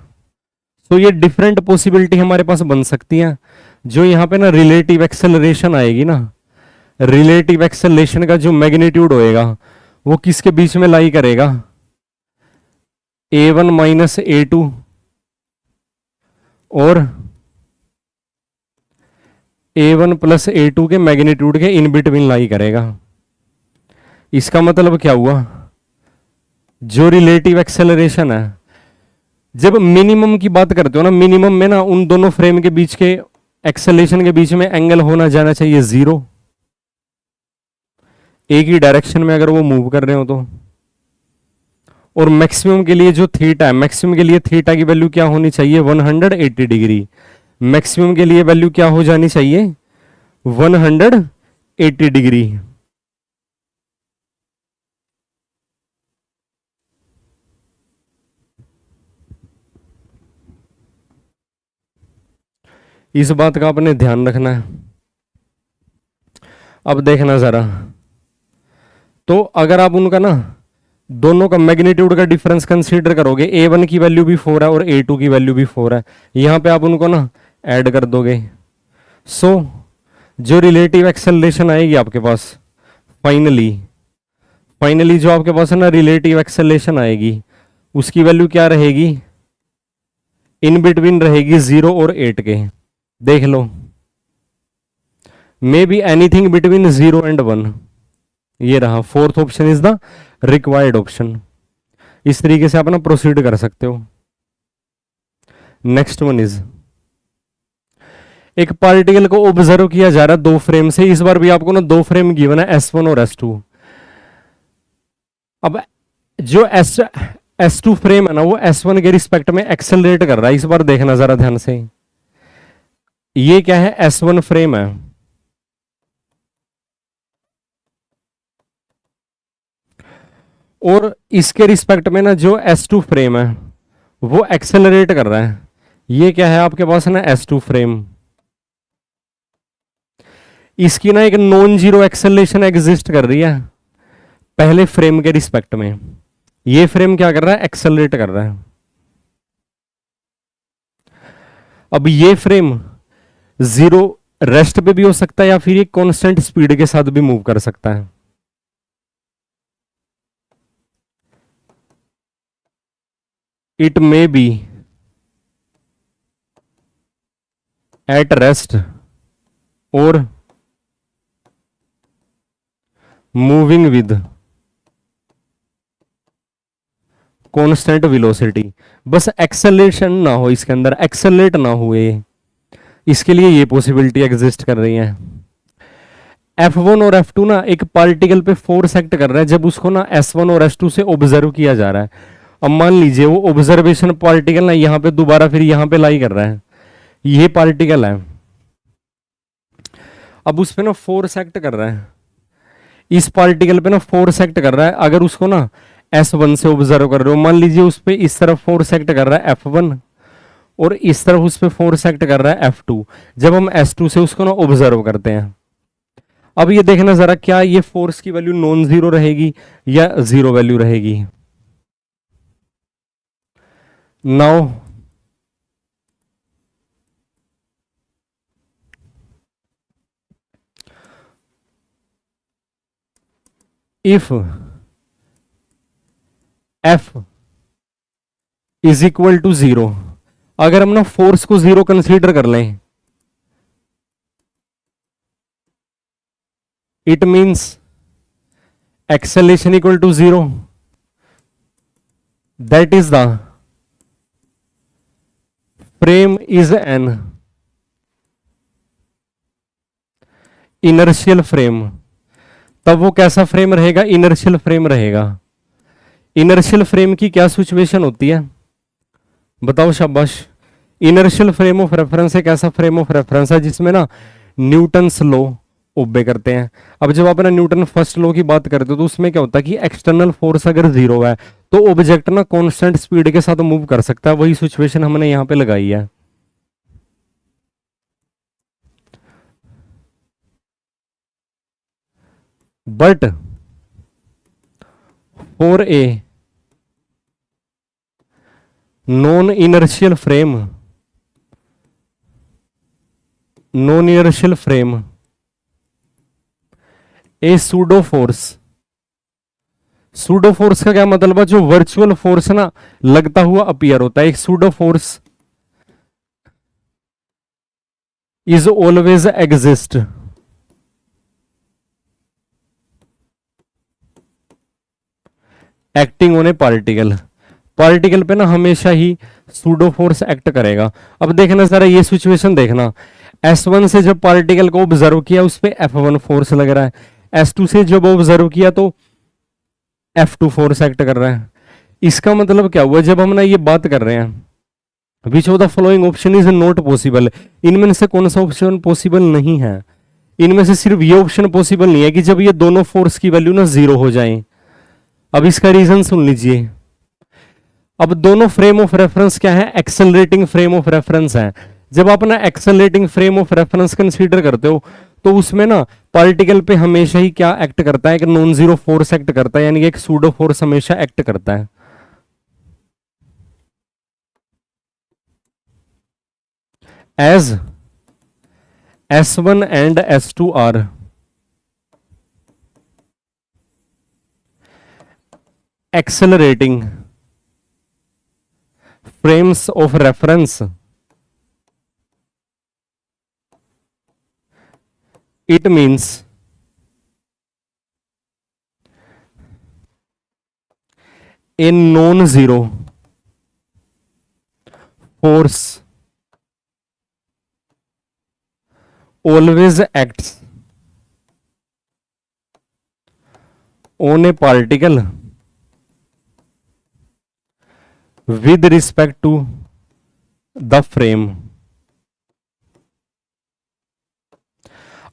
तो ये डिफरेंट पॉसिबिलिटी हमारे पास बन सकती है। जो यहाँ पे ना रिलेटिव एक्सेलरेशन आएगी ना, रिलेटिव एक्सेलरेशन का जो मैग्नीट्यूड होएगा वो किसके बीच में लाई करेगा, A1 माइनस A2 और A1 प्लस A2 के मैग्नीट्यूड के इन बिटवीन लाई करेगा। इसका मतलब क्या हुआ, जो रिलेटिव एक्सेलरेशन है, जब मिनिमम की बात करते हो ना, मिनिमम में ना उन दोनों फ्रेम के बीच के एक्सेलरेशन के बीच में एंगल होना जाना चाहिए 0, एक ही डायरेक्शन में अगर वो मूव कर रहे हो तो। और मैक्सिमम के लिए जो थीटा है, मैक्सिमम के लिए थीटा की वैल्यू क्या होनी चाहिए 180 डिग्री, मैक्सिमम के लिए वैल्यू क्या हो जानी चाहिए 180 डिग्री। इस बात का आपने ध्यान रखना है। अब देखना जरा, तो अगर आप उनका ना दोनों का मैग्नीट्यूड का डिफरेंस कंसीडर करोगे, A1 की वैल्यू भी 4 है और A2 की वैल्यू भी 4 है, यहां पे आप उनको ना ऐड कर दोगे। सो जो रिलेटिव एक्सेलरेशन आएगी आपके पास फाइनली जो आपके पास है ना रिलेटिव एक्सेलरेशन आएगी, उसकी वैल्यू क्या रहेगी, इन बिटवीन रहेगी 0 और 8 के। देख लो, may be anything between 0 and 1। ये रहा, fourth option is the required option. इस तरीके से आप ना प्रोसीड कर सकते हो। नेक्स्ट वन इज, एक पार्टिकल को ऑब्जर्व किया जा रहा है 2 फ्रेम से। इस बार भी आपको ना 2 फ्रेम गिवन है, S1 और S2। अब जो S2 फ्रेम है ना, वो S1 के रिस्पेक्ट में एक्सेलरेट कर रहा है। इस बार देखना जरा ध्यान से, ये क्या है, S1 फ्रेम है, और इसके रिस्पेक्ट में ना जो S2 फ्रेम है वो एक्सेलरेट कर रहा है। ये क्या है आपके पास ना S2 फ्रेम, इसकी ना एक नॉन जीरो एक्सेलरेशन एग्जिस्ट कर रही है पहले फ्रेम के रिस्पेक्ट में। ये फ्रेम क्या कर रहा है, एक्सेलरेट कर रहा है। अब ये फ्रेम जीरो रेस्ट पे भी हो सकता है या फिर ये कांस्टेंट स्पीड के साथ भी मूव कर सकता है। It may be at rest और मूविंग विद कांस्टेंट वेलोसिटी। बस एक्सेलरेशन ना हो इसके अंदर, एक्सेलरेट ना हुए, इसके लिए ये पॉसिबिलिटी एग्जिस्ट कर रही है। F1 और F2 ना एक पार्टिकल पे फोर्स एक्ट कर रहा है जब उसको ना S1 और S2 से ऑब्जर्व किया जा रहा है। अब मान लीजिए वो ऑब्जर्वेशन पार्टिकल ना यहाँ पे दोबारा फिर यहाँ पे लाई कर रहा है, ये पार्टिकल है, अब उस पे ना फोर्स एक्ट कर रहा है, इस पार्टिकल पे ना फोर्स एक्ट कर रहा है। अगर उसको ना S1 से ऑब्जर्व कर रहे हो, मान लीजिए उस पे इस तरफ फोर्स एक्ट कर रहा है F1 और इस तरफ उस पे फोर्स एक्ट कर रहा है F2। जब हम S2 से उसको ना ऑब्जर्व करते हैं, अब ये देखना जरा, क्या ये फोर्स की वैल्यू नॉन जीरो रहेगी या जीरो वैल्यू रहेगी। Now if F is equal to 0, अगर हम ना फोर्स को 0 कंसीडर कर लें, it means acceleration equal to 0, that is the frame is an inertial frame. तब वो कैसा फ्रेम रहेगा, इनर्शियल फ्रेम रहेगा। इनर्शियल फ्रेम की क्या सिचुएशन होती है बताओ, शाबाश। इनर्शियल फ्रेम ऑफ रेफरेंस एक ऐसा फ्रेम ऑफ रेफरेंस है जिसमें ना न्यूटन्स लॉ ओबे करते हैं। अब जब आप ना न्यूटन फर्स्ट लॉ की बात करते हो तो उसमें क्या होता है कि एक्सटर्नल फोर्स अगर 0 है तो ऑब्जेक्ट ना कांस्टेंट स्पीड के साथ मूव कर सकता है। वही सिचुएशन हमने यहां पे लगाई है। But for a non inertial frame, A pseudo force. Pseudo force का क्या मतलब है, जो वर्चुअल फोर्स ना लगता हुआ अपीयर होता है। एक pseudo force is always exist acting on A particle पे ना हमेशा ही सूडो फोर्स एक्ट करेगा। अब देखना जरा ये सिचुएशन देखना, S1 से जब पार्टिकल को ऑब्जर्व किया उस पे F1 फोर्स लग रहा है, S2 से जब ऑब्जर्व किया तो F2 फोर्स एक्ट कर रहा है। इसका मतलब क्या हुआ, जब हम ना ये बात कर रहे हैं which of the following option is not possible, इनमें से कौन सा ऑप्शन पॉसिबल नहीं है। इनमें से सिर्फ ये ऑप्शन पॉसिबल नहीं है कि जब ये दोनों फोर्स की वैल्यू ना 0 हो जाए। अब इसका रीजन सुन लीजिए। अब दोनों फ्रेम ऑफ रेफरेंस क्या है, एक्सेलरेटिंग फ्रेम ऑफ रेफरेंस है। जब आप ना accelerating frame of reference consider करते हो तो उसमें ना पार्टिकल पे हमेशा ही क्या एक्ट करता है, एक नॉन जीरो फोर्स एक्ट करता है, यानी कि एक सूडो फोर्स हमेशा एक्ट करता है। As S1 and S2 are accelerating frames of reference, it means a non-zero force always acts on a particle with respect to the frame.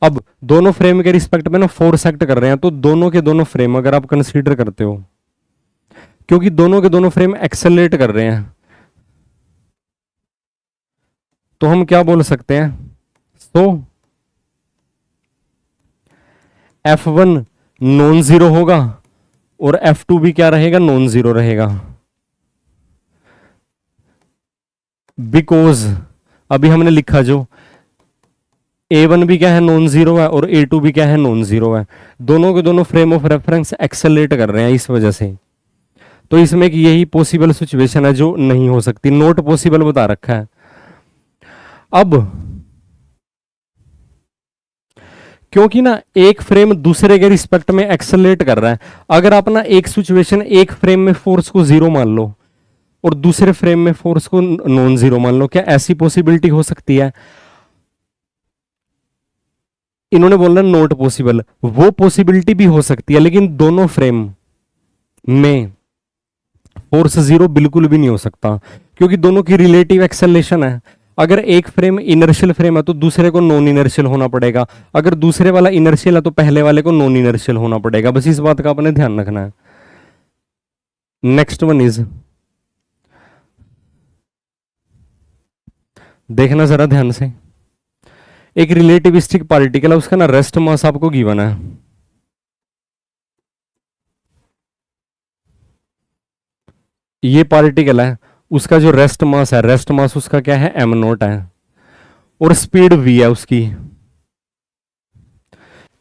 अब दोनों फ्रेम के रिस्पेक्ट में ना फोर्स एक्ट कर रहे हैं, तो दोनों के दोनों फ्रेम अगर आप कंसीडर करते हो, क्योंकि दोनों के दोनों फ्रेम एक्सेलरेट कर रहे हैं, तो हम क्या बोल सकते हैं? तो F1 नॉन जीरो होगा और F2 भी क्या रहेगा? नॉन जीरो रहेगा, बिकॉज अभी हमने लिखा जो A1 भी क्या है? नॉन जीरो है, और A2 भी क्या है? नॉन जीरो है। दोनों के दोनों फ्रेम ऑफ रेफरेंस एक्सेलरेट कर रहे हैं इस वजह से। तो इसमें एक यही पॉसिबल सिचुएशन है जो नहीं हो सकती, नॉट पॉसिबल बता रखा है। अब क्योंकि ना एक फ्रेम दूसरे के रिस्पेक्ट में एक्सेलरेट कर रहा है, अगर आप ना एक सिचुएशन एक फ्रेम में फोर्स को जीरो मान लो और दूसरे फ्रेम में फोर्स को नॉन जीरो मान लो, क्या ऐसी पॉसिबिलिटी हो सकती है? इन्होंने बोला नॉट पॉसिबल, वो पॉसिबिलिटी भी हो सकती है, लेकिन दोनों फ्रेम में फोर्स जीरो बिल्कुल भी नहीं हो सकता, क्योंकि दोनों की रिलेटिव एक्सेलरेशन है। अगर एक फ्रेम इनर्शियल फ्रेम है तो दूसरे को नॉन इनर्शियल होना पड़ेगा, अगर दूसरे वाला इनर्शियल है तो पहले वाले को नॉन इनर्शियल होना पड़ेगा। बस इस बात का आपने ध्यान रखना है। नेक्स्ट वन इज, देखना जरा ध्यान से, एक रिलेटिविस्टिक पार्टिकल है, उसका ना रेस्ट मास आपको गिवन है। ये पार्टिकल है, उसका जो रेस्ट मास है, रेस्ट मास उसका क्या है? m नॉट है, और स्पीड v है उसकी।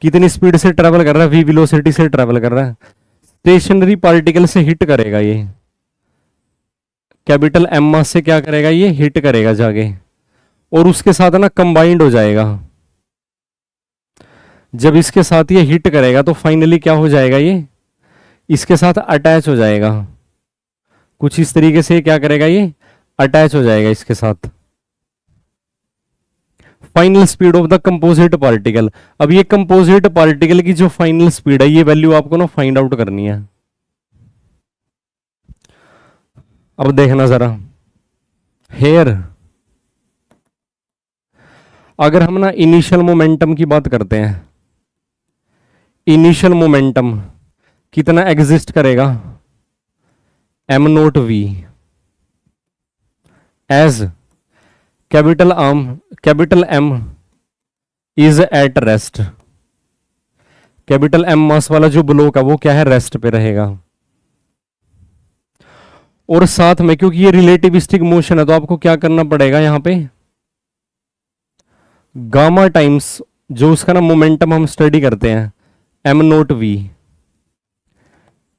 कितनी स्पीड से ट्रेवल कर रहा है? v वेलोसिटी से ट्रेवल कर रहा है। स्टेशनरी पार्टिकल से हिट करेगा ये, कैपिटल m मास से क्या करेगा? ये हिट करेगा जाके, और उसके साथ ना कंबाइंड हो जाएगा। जब इसके साथ ये हिट करेगा तो फाइनली क्या हो जाएगा? ये इसके साथ अटैच हो जाएगा, कुछ इस तरीके से क्या करेगा? ये अटैच हो जाएगा इसके साथ। Final speed of the composite particle. अब ये कंपोजिट पार्टिकल की जो फाइनल स्पीड है, ये वैल्यू आपको ना फाइंड आउट करनी है। अब देखना जरा, हेयर अगर हम ना इनिशियल मोमेंटम की बात करते हैं, इनिशियल मोमेंटम कितना एग्जिस्ट करेगा? m naught v as capital M is at rest. Capital M mass वाला जो ब्लॉक है वो क्या है? रेस्ट पे रहेगा। और साथ में क्योंकि ये रिलेटिविस्टिक मोशन है तो आपको क्या करना पड़ेगा? यहां पे गामा टाइम्स जो उसका ना मोमेंटम हम स्टडी करते हैं, m naught v,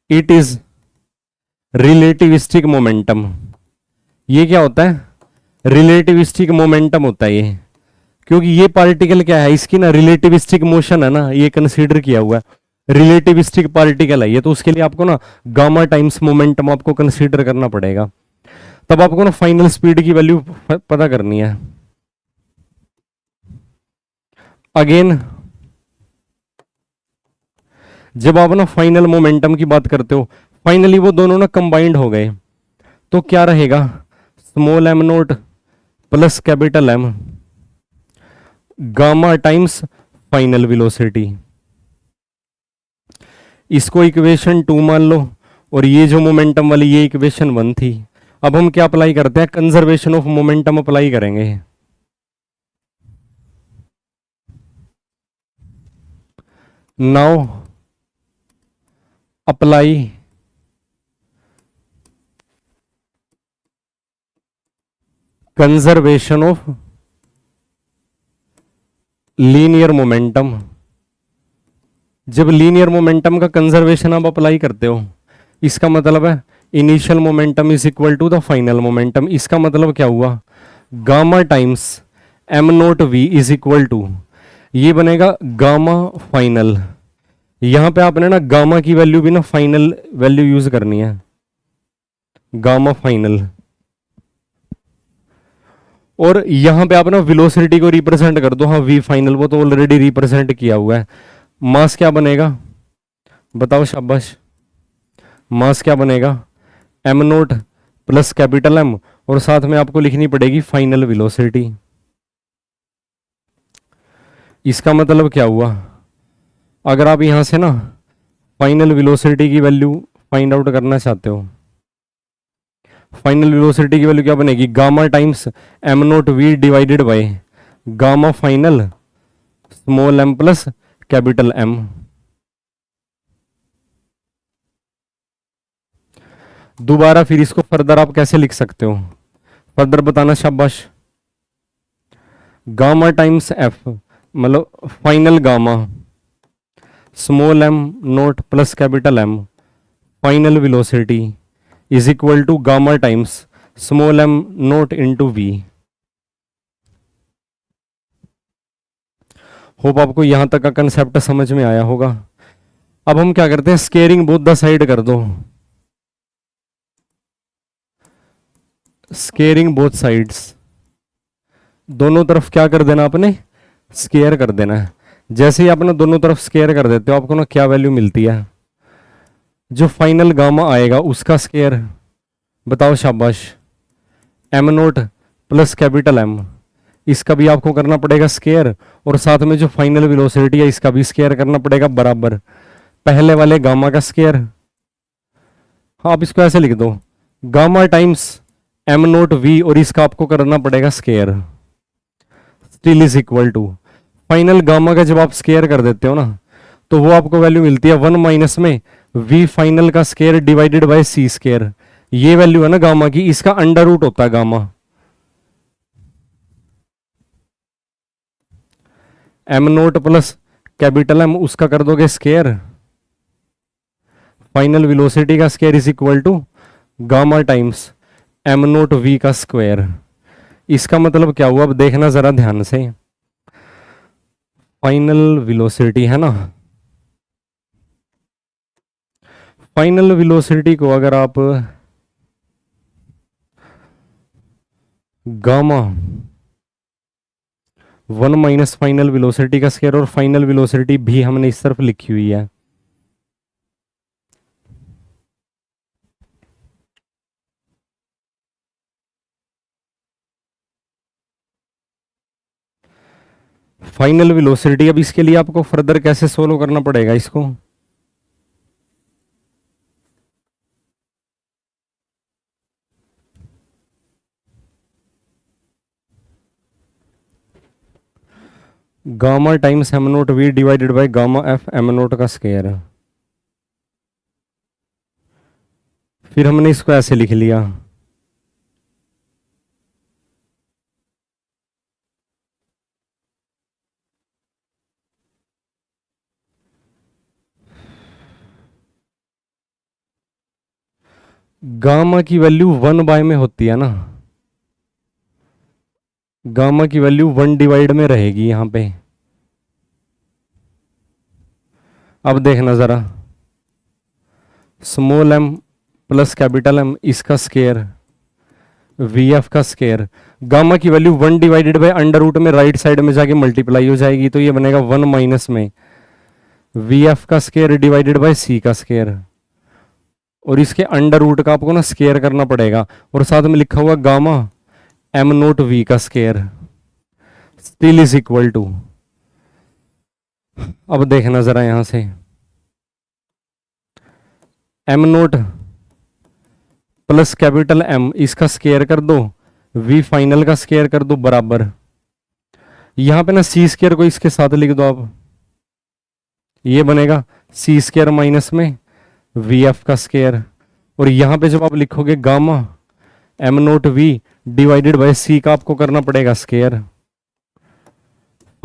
it is relativistic momentum. ये क्या होता है? रिलेटिविस्टिक मोमेंटम होता है ये, क्योंकि ये पार्टिकल क्या है? इसकी ना रिलेटिविस्टिक मोशन है ना, ये कंसीडर किया हुआ है, रिलेटिविस्टिक पार्टिकल है ये, तो उसके लिए आपको ना गामा टाइम्स मोमेंटम आपको कंसीडर करना पड़ेगा। तब आपको ना फाइनल स्पीड की वैल्यू पता करनी है। अगेन जब आप ना फाइनल मोमेंटम की बात करते हो, फाइनली वो दोनों ना कंबाइंड हो गए, तो क्या रहेगा? Small m note plus capital M gamma times final velocity. इसको इक्वेशन 2 मान लो, और ये जो मोमेंटम वाली ये इक्वेशन 1 थी। अब हम क्या अप्लाई करते हैं? कंजर्वेशन ऑफ मोमेंटम अप्लाई करेंगे। Now apply conservation of linear momentum, जब लीनियर मोमेंटम का कंजर्वेशन आप अप्लाई करते हो, इसका मतलब है initial momentum is equal to the final momentum. इसका मतलब क्या हुआ, gamma times m naught v is equal to, ये बनेगा गामा फाइनल। यहां पे आपने ना गामा की वैल्यू भी ना फाइनल वैल्यू यूज करनी है, गामा फाइनल। और यहां पे आप ना वेलोसिटी को रिप्रेजेंट कर दो, हाँ वी फाइनल, वो तो ऑलरेडी रिप्रेजेंट किया हुआ है। मास क्या बनेगा, बताओ शाबाश, मास क्या बनेगा, m naught plus capital M, और साथ में आपको लिखनी पड़ेगी फाइनल वेलोसिटी। इसका मतलब क्या हुआ, अगर आप यहां से ना फाइनल वेलोसिटी की वैल्यू फाइंड आउट करना चाहते हो, फाइनल वेलोसिटी की वैल्यू क्या बनेगी, gamma times m naught we divided by gamma final small m plus capital M. दोबारा फिर इसको फर्दर आप कैसे लिख सकते हो, फर्दर बताना शाबाश। गामा टाइम्स एफ मतलब final gamma small m naught plus capital M final velocity is equal to gamma times small m naught into v. Hope आपको यहां तक का कंसेप्ट समझ में आया होगा। अब हम क्या करते हैं, स्केयरिंग बोथ द साइड कर दो, स्केयरिंग बोथ साइड्स, दोनों तरफ क्या कर देना आपने, स्केयर कर देना है। जैसे ही आपने दोनों तरफ स्केयर कर देते हो, आपको ना क्या वैल्यू मिलती है, जो फाइनल गामा आएगा उसका स्केयर, बताओ शाबाश, m naught plus capital M, इसका भी आपको करना पड़ेगा स्केयर, और साथ में जो फाइनल वेलोसिटी है इसका भी स्केयर करना पड़ेगा बराबर, पहले वाले गामा का स्केयर। हाँ, आप इसको ऐसे लिख दो, gamma times m naught v, और इसका आपको करना पड़ेगा square, still is equal to final gamma का जब आप स्केयर कर देते हो ना, तो वो आपको वैल्यू मिलती है 1 माइनस में वी फाइनल का square divided by c square. ये वैल्यू है ना गामा की, इसका अंडर रूट होता है gamma. M naught plus capital M, उसका कर दोगे स्केयर, फाइनल वेलोसिटी का square is equal to gamma times m naught v का स्क्वायर। इसका मतलब क्या हुआ, अब देखना जरा ध्यान से, फाइनल वेलोसिटी है ना, फाइनल वेलोसिटी को अगर आप गामा 1 माइनस फाइनल वेलोसिटी का स्क्वायर, और फाइनल वेलोसिटी भी हमने इस तरफ लिखी हुई है, फाइनल वेलोसिटी। अब इसके लिए आपको फर्दर कैसे सोल्व करना पड़ेगा इसको, gamma times m naught we divided by gamma f m naught का स्क्वायर। फिर हमने इसको ऐसे लिख लिया, गामा की वैल्यू 1 बाय में होती है ना, गामा की वैल्यू 1 डिवाइड में रहेगी यहां पे। अब देखना जरा, small m plus capital M, इसका स्केयर वी एफ का स्केयर, गामा की value 1 divided by under root में राइट साइड में जाके मल्टीप्लाई हो जाएगी, तो ये बनेगा 1 माइनस में वी एफ का स्केयर डिवाइडेड बाय सी का स्केयर, और इसके अंडर रूट का आपको ना स्केयर करना पड़ेगा, और साथ में लिखा हुआ गामा एम नोट वी का square, still is equal to, अब देखना जरा यहां से, m naught plus capital M, इसका स्केयर कर दो, वी फाइनल का स्केयर कर दो बराबर, यहां पे ना सी स्केयर को इसके साथ लिख दो आप, ये बनेगा सी स्केयर माइनस में वी एफ का स्केयर, और यहां पे जब आप लिखोगे gamma M naught we divided by C का आपको करना पड़ेगा स्केयर,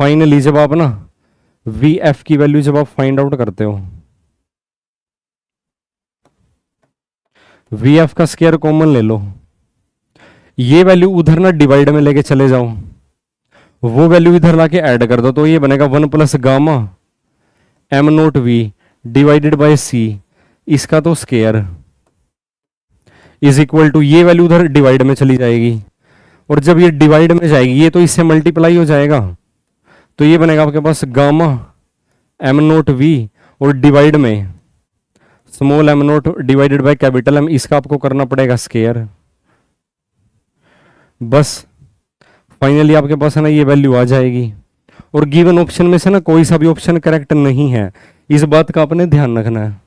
फाइनली जब आप ना वी एफ की वैल्यू जब आप फाइंड आउट करते हो, वी एफ का स्क्वायर कॉमन ले लो, ये वैल्यू उधर ना डिवाइड में लेके चले जाओ, वो वैल्यू इधर लाके ऐड कर दो, तो ये बनेगा 1 plus gamma M naught we divided by C, इसका तो स्क्वायर इज इक्वल टू, ये वैल्यू उधर डिवाइड में चली जाएगी, और जब ये डिवाइड में जाएगी ये तो इससे मल्टीप्लाई हो जाएगा, तो ये बनेगा आपके पास गामा एम नोट वी और डिवाइड में small m naught divided by capital M, इसका आपको करना पड़ेगा स्क्वायर। बस फाइनली आपके पास है ना ये वैल्यू आ जाएगी, और गिवन ऑप्शन में से ना कोई सा भी ऑप्शन करेक्ट नहीं है, इस बात का आपने ध्यान रखना है,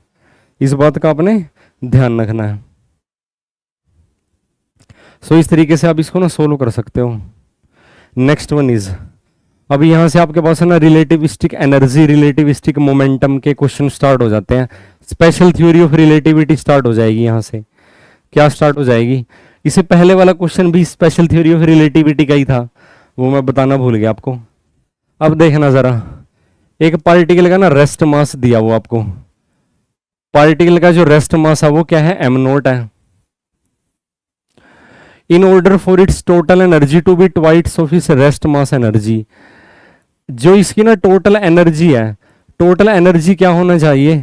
इस बात का आपने ध्यान रखना है। सो इस तरीके से आप इसको ना सोल्व कर सकते हो। नेक्स्ट वन इज, अभी यहां से आपके पास है ना रिलेटिविस्टिक एनर्जी, रिलेटिविस्टिक मोमेंटम के क्वेश्चन स्टार्ट हो जाते हैं, special theory of relativity start हो जाएगी। यहां से क्या स्टार्ट हो जाएगी, इससे पहले वाला क्वेश्चन भी स्पेशल थ्योरी ऑफ रिलेटिविटी का ही था, वो मैं बताना भूल गया आपको। अब देखना जरा, एक पार्टिकल का ना रेस्ट मास दिया हुआ आपको, पार्टिकल का जो रेस्ट मास है वो क्या है, एम नोट है। In order for its total energy to be twice of its rest mass energy, जो इसकी ना टोटल एनर्जी है, टोटल एनर्जी क्या होना चाहिए,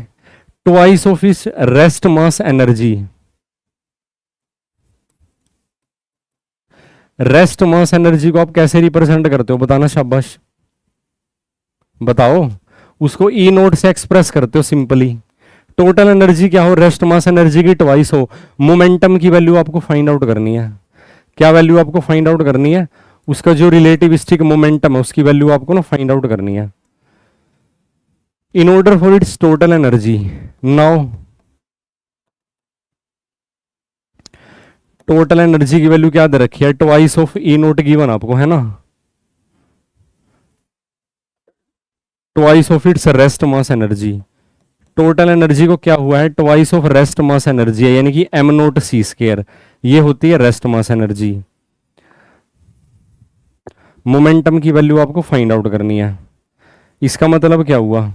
twice of its rest mass energy. Rest mass energy को आप कैसे रिप्रेजेंट करते हो, बताना, शाबाश बताओ। उसको ई नोट से एक्सप्रेस करते हो सिंपली। टोटल एनर्जी क्या हो, रेस्ट मास एनर्जी की ट्वाइस हो। मोमेंटम की वैल्यू आपको फाइंड आउट करनी है, क्या वैल्यू आपको फाइंड आउट करनी है, उसका जो रिलेटिविस्टिक मोमेंटम है उसकी वैल्यू आपको ना फाइंड आउट करनी है। In order for its total energy, now total energy की वैल्यू क्या दे रखी है, twice of E note given आपको है ना, twice of its rest mass energy. Total energy को क्या हुआ है, twice of rest mass energy है, यानी कि एम नोट सी स्क्वायर, ये होती है रेस्ट मास एनर्जी। मोमेंटम की वैल्यू आपको फाइंड आउट करनी है। इसका मतलब क्या हुआ,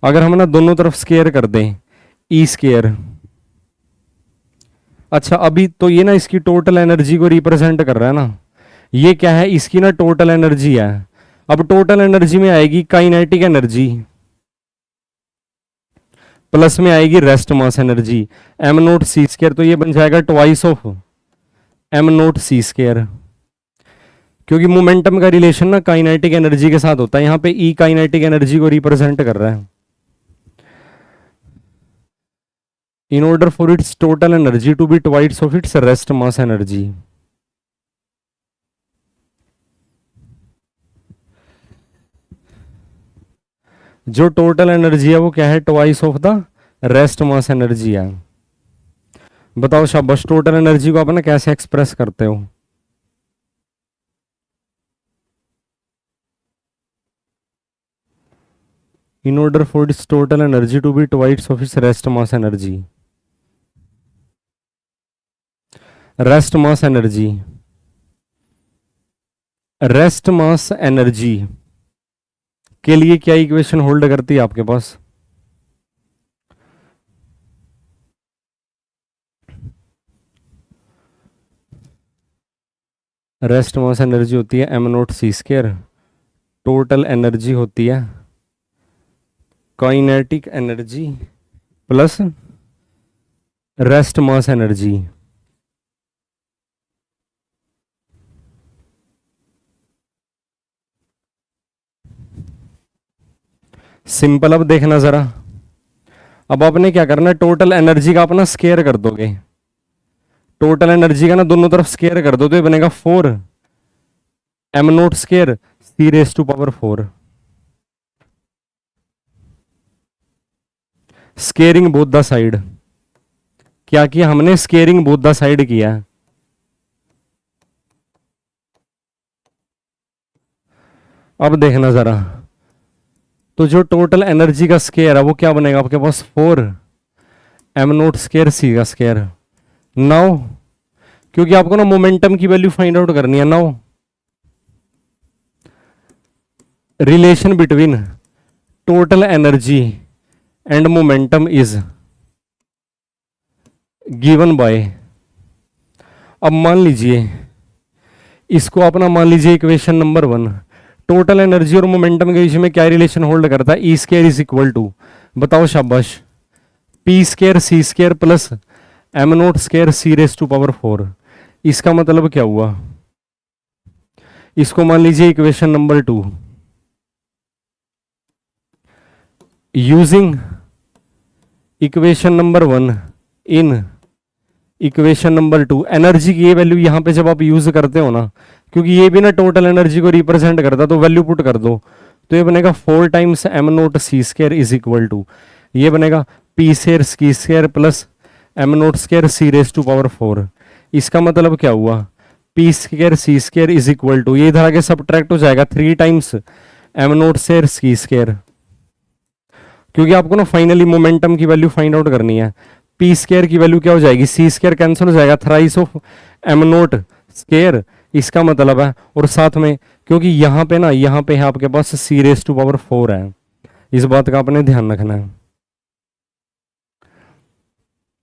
अगर हम ना दोनों तरफ स्क्वायर कर दें, ई स्क्वायर, अच्छा अभी तो ये ना इसकी टोटल एनर्जी को रिप्रेजेंट कर रहा है ना, ये क्या है, इसकी ना टोटल एनर्जी है। अब टोटल एनर्जी में आएगी काइनेटिक एनर्जी, प्लस में आएगी rest mass energy, M note सी स्क्वायर, तो ये बन जाएगा twice of M note C square, क्योंकि मोमेंटम का रिलेशन ना काइनेटिक एनर्जी के साथ होता है। यहां पे ई काइनेटिक एनर्जी को रिप्रेजेंट कर रहा है। In order for its total energy to be twice of its rest mass energy, जो टोटल एनर्जी है वो क्या है, twice of the rest mass energy है। बताओ शाबाश, टोटल एनर्जी को आप ना कैसे एक्सप्रेस करते हो, in order for its total energy to be twice of its rest mass energy, rest mass energy, rest mass energy के लिए क्या इक्वेशन होल्ड करती है आपके पास, रेस्ट मास एनर्जी होती है एम नोट सी स्क्वायर, टोटल एनर्जी होती है kinetic energy plus rest mass energy. Simple, अब देखना जरा, अब आपने क्या करना है, टोटल एनर्जी का अपना स्क्वायर कर दोगे, टोटल एनर्जी का ना दोनों तरफ स्क्वायर कर दो, तो ये बनेगा 4 m naught square C raise to power 4, squaring both the side. क्या किया हमने, स्केयरिंग बोथ द साइड किया। अब देखना जरा, तो जो टोटल एनर्जी का स्केयर है वो क्या बनेगा आपके पास, 4 एम नोट स्केयर सी का स्केयर। नाउ क्योंकि आपको ना मोमेंटम की वैल्यू फाइंड आउट करनी है, now relation between total energy and momentum is given by, अब मान लीजिए इसको अपना मान लीजिए इक्वेशन नंबर 1, टोटल एनर्जी और मोमेंटम के बीच में क्या रिलेशन होल्ड करता है, e square is equal to, बताओ शाबाश, p square C square plus M note square C raise to power 4। इसका मतलब क्या हुआ, इसको मान लीजिए equation number 2, using equation number 1 in equation number 2, energy की ये वैल्यू यहां पे जब आप यूज करते हो ना, क्योंकि ये भी ना टोटल एनर्जी को रिप्रेजेंट करता, तो वैल्यू पुट कर दो, तो ये बनेगा 4 times m note C square is equal to, ये बनेगा p square C square plus M note square C raise to power 4। इसका मतलब क्या हुआ, p square C square is equal to, ये इधर आगे सब्ट्रैक्ट हो जाएगा 3 टाइम्स एम नोट स्केयर सी स्केयर, क्योंकि आपको ना फाइनली मोमेंटम की वैल्यू फाइंड आउट करनी है। पी स्केयर की वैल्यू क्या हो जाएगी, सी स्केयर कैंसिल हो जाएगा, thrice of M note square, इसका मतलब है, और साथ में क्योंकि यहाँ पे ना, यहाँ पे है आपके पास सी रेस टू पावर 4 है, इस बात का आपने ध्यान रखना है,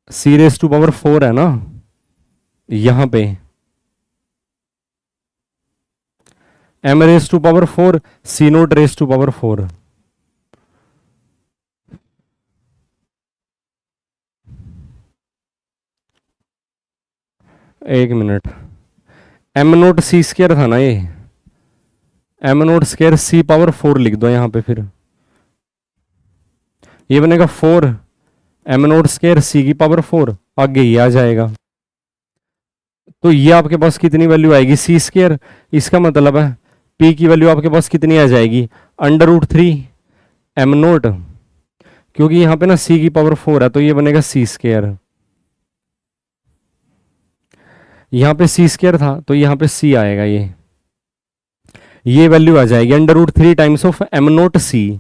सी रेस टू पावर 4 है ना यहाँ पे, m raise to power 4 c naught raise to power 4। एक मिनट, एम नोट सी स्केयर था ना ये, m note square c power 4 लिख दो यहां पे, फिर ये बनेगा 4 एम नोट स्केयर सी की पावर 4, आगे ये आ जाएगा, तो ये आपके पास कितनी वैल्यू आएगी, सी स्केयर, इसका मतलब है पी की वैल्यू आपके पास कितनी आ जाएगी, √3 एम नोट, क्योंकि यहां पे ना सी की पावर 4 है, तो ये बनेगा सी स्केयर, यहां पे सी स्केयर था तो यहां पे सी आएगा, ये वैल्यू आ जाएगी √3 times of M note c.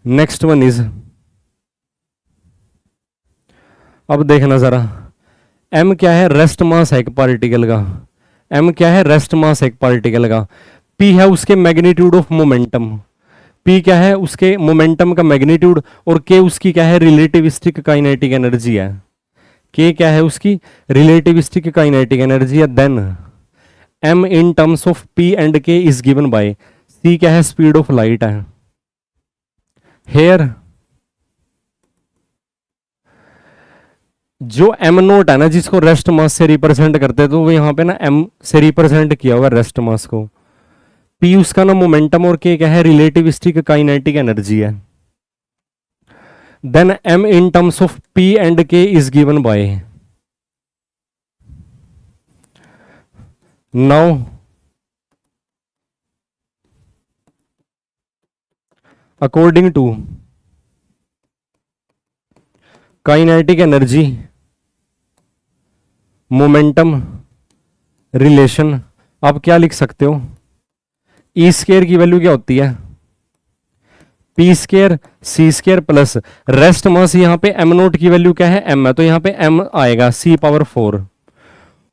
Next one is, अब देखना जरा, एम क्या है, रेस्ट मास है एक पार्टिकल का, एम क्या है, रेस्ट मास है एक पार्टिकल का, पी है उसके मैग्नीट्यूड ऑफ मोमेंटम, पी क्या है उसके मोमेंटम का मैग्नीट्यूड, और के उसकी क्या है, रिलेटिविस्टिक काइनेटिक एनर्जी है, के क्या है उसकी रिलेटिविस्टिक काइनेटिक एनर्जी है। Then M in terms of P and के इज गिवन बाय, सी क्या है, स्पीड ऑफ लाइट है। हेयर जो एम नोट है ना, जिसको रेस्ट मास से रिप्रेजेंट करते हैं, तो वो यहां पे ना एम से रिप्रेजेंट किया होगा रेस्ट मास को, पी उसका ना मोमेंटम, और के क्या है, रिलेटिविस्टिक काइनेटिक एनर्जी है। Then m in terms of p and k is given by, now according to kinetic energy momentum relation, आप क्या लिख सकते हो, ई स्केयर की वैल्यू क्या होती है, पी स्केयर सी स्केयर प्लस रेस्ट मास, यहां पे एम नोट की वैल्यू क्या है, एम है, तो यहां पे एम आएगा सी पावर 4,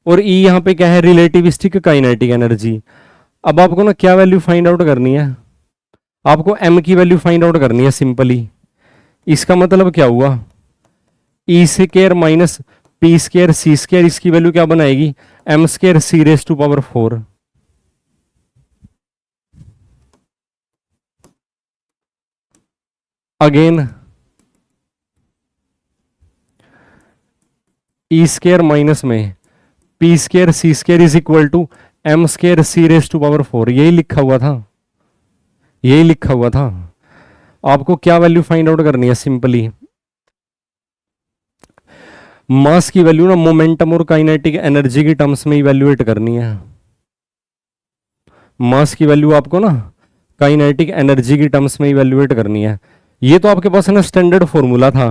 और ई यहां पे क्या है, रिलेटिविस्टिक काइनेटिक एनर्जी। अब आपको ना क्या वैल्यू फाइंड आउट करनी है, आपको एम की वैल्यू फाइंड आउट करनी है सिंपली। इसका मतलब क्या हुआ, E square minus P square सी स्केयर, इसकी वैल्यू क्या बनाएगी, M square C raise to power 4। Again E square minus में P square C square is equal to M square C raise to power 4, यही लिखा हुआ था, यही लिखा हुआ था। आपको क्या वैल्यू फाइंड आउट करनी है, सिंपली मास की वैल्यू ना मोमेंटम और काइनेटिक एनर्जी की टर्म्स में इवैल्यूएट करनी है। मास की वैल्यू आपको ना काइनेटिक एनर्जी की टर्म्स में इवैल्यूएट करनी है। ये तो आपके पास है ना स्टैंडर्ड फॉर्मूला था।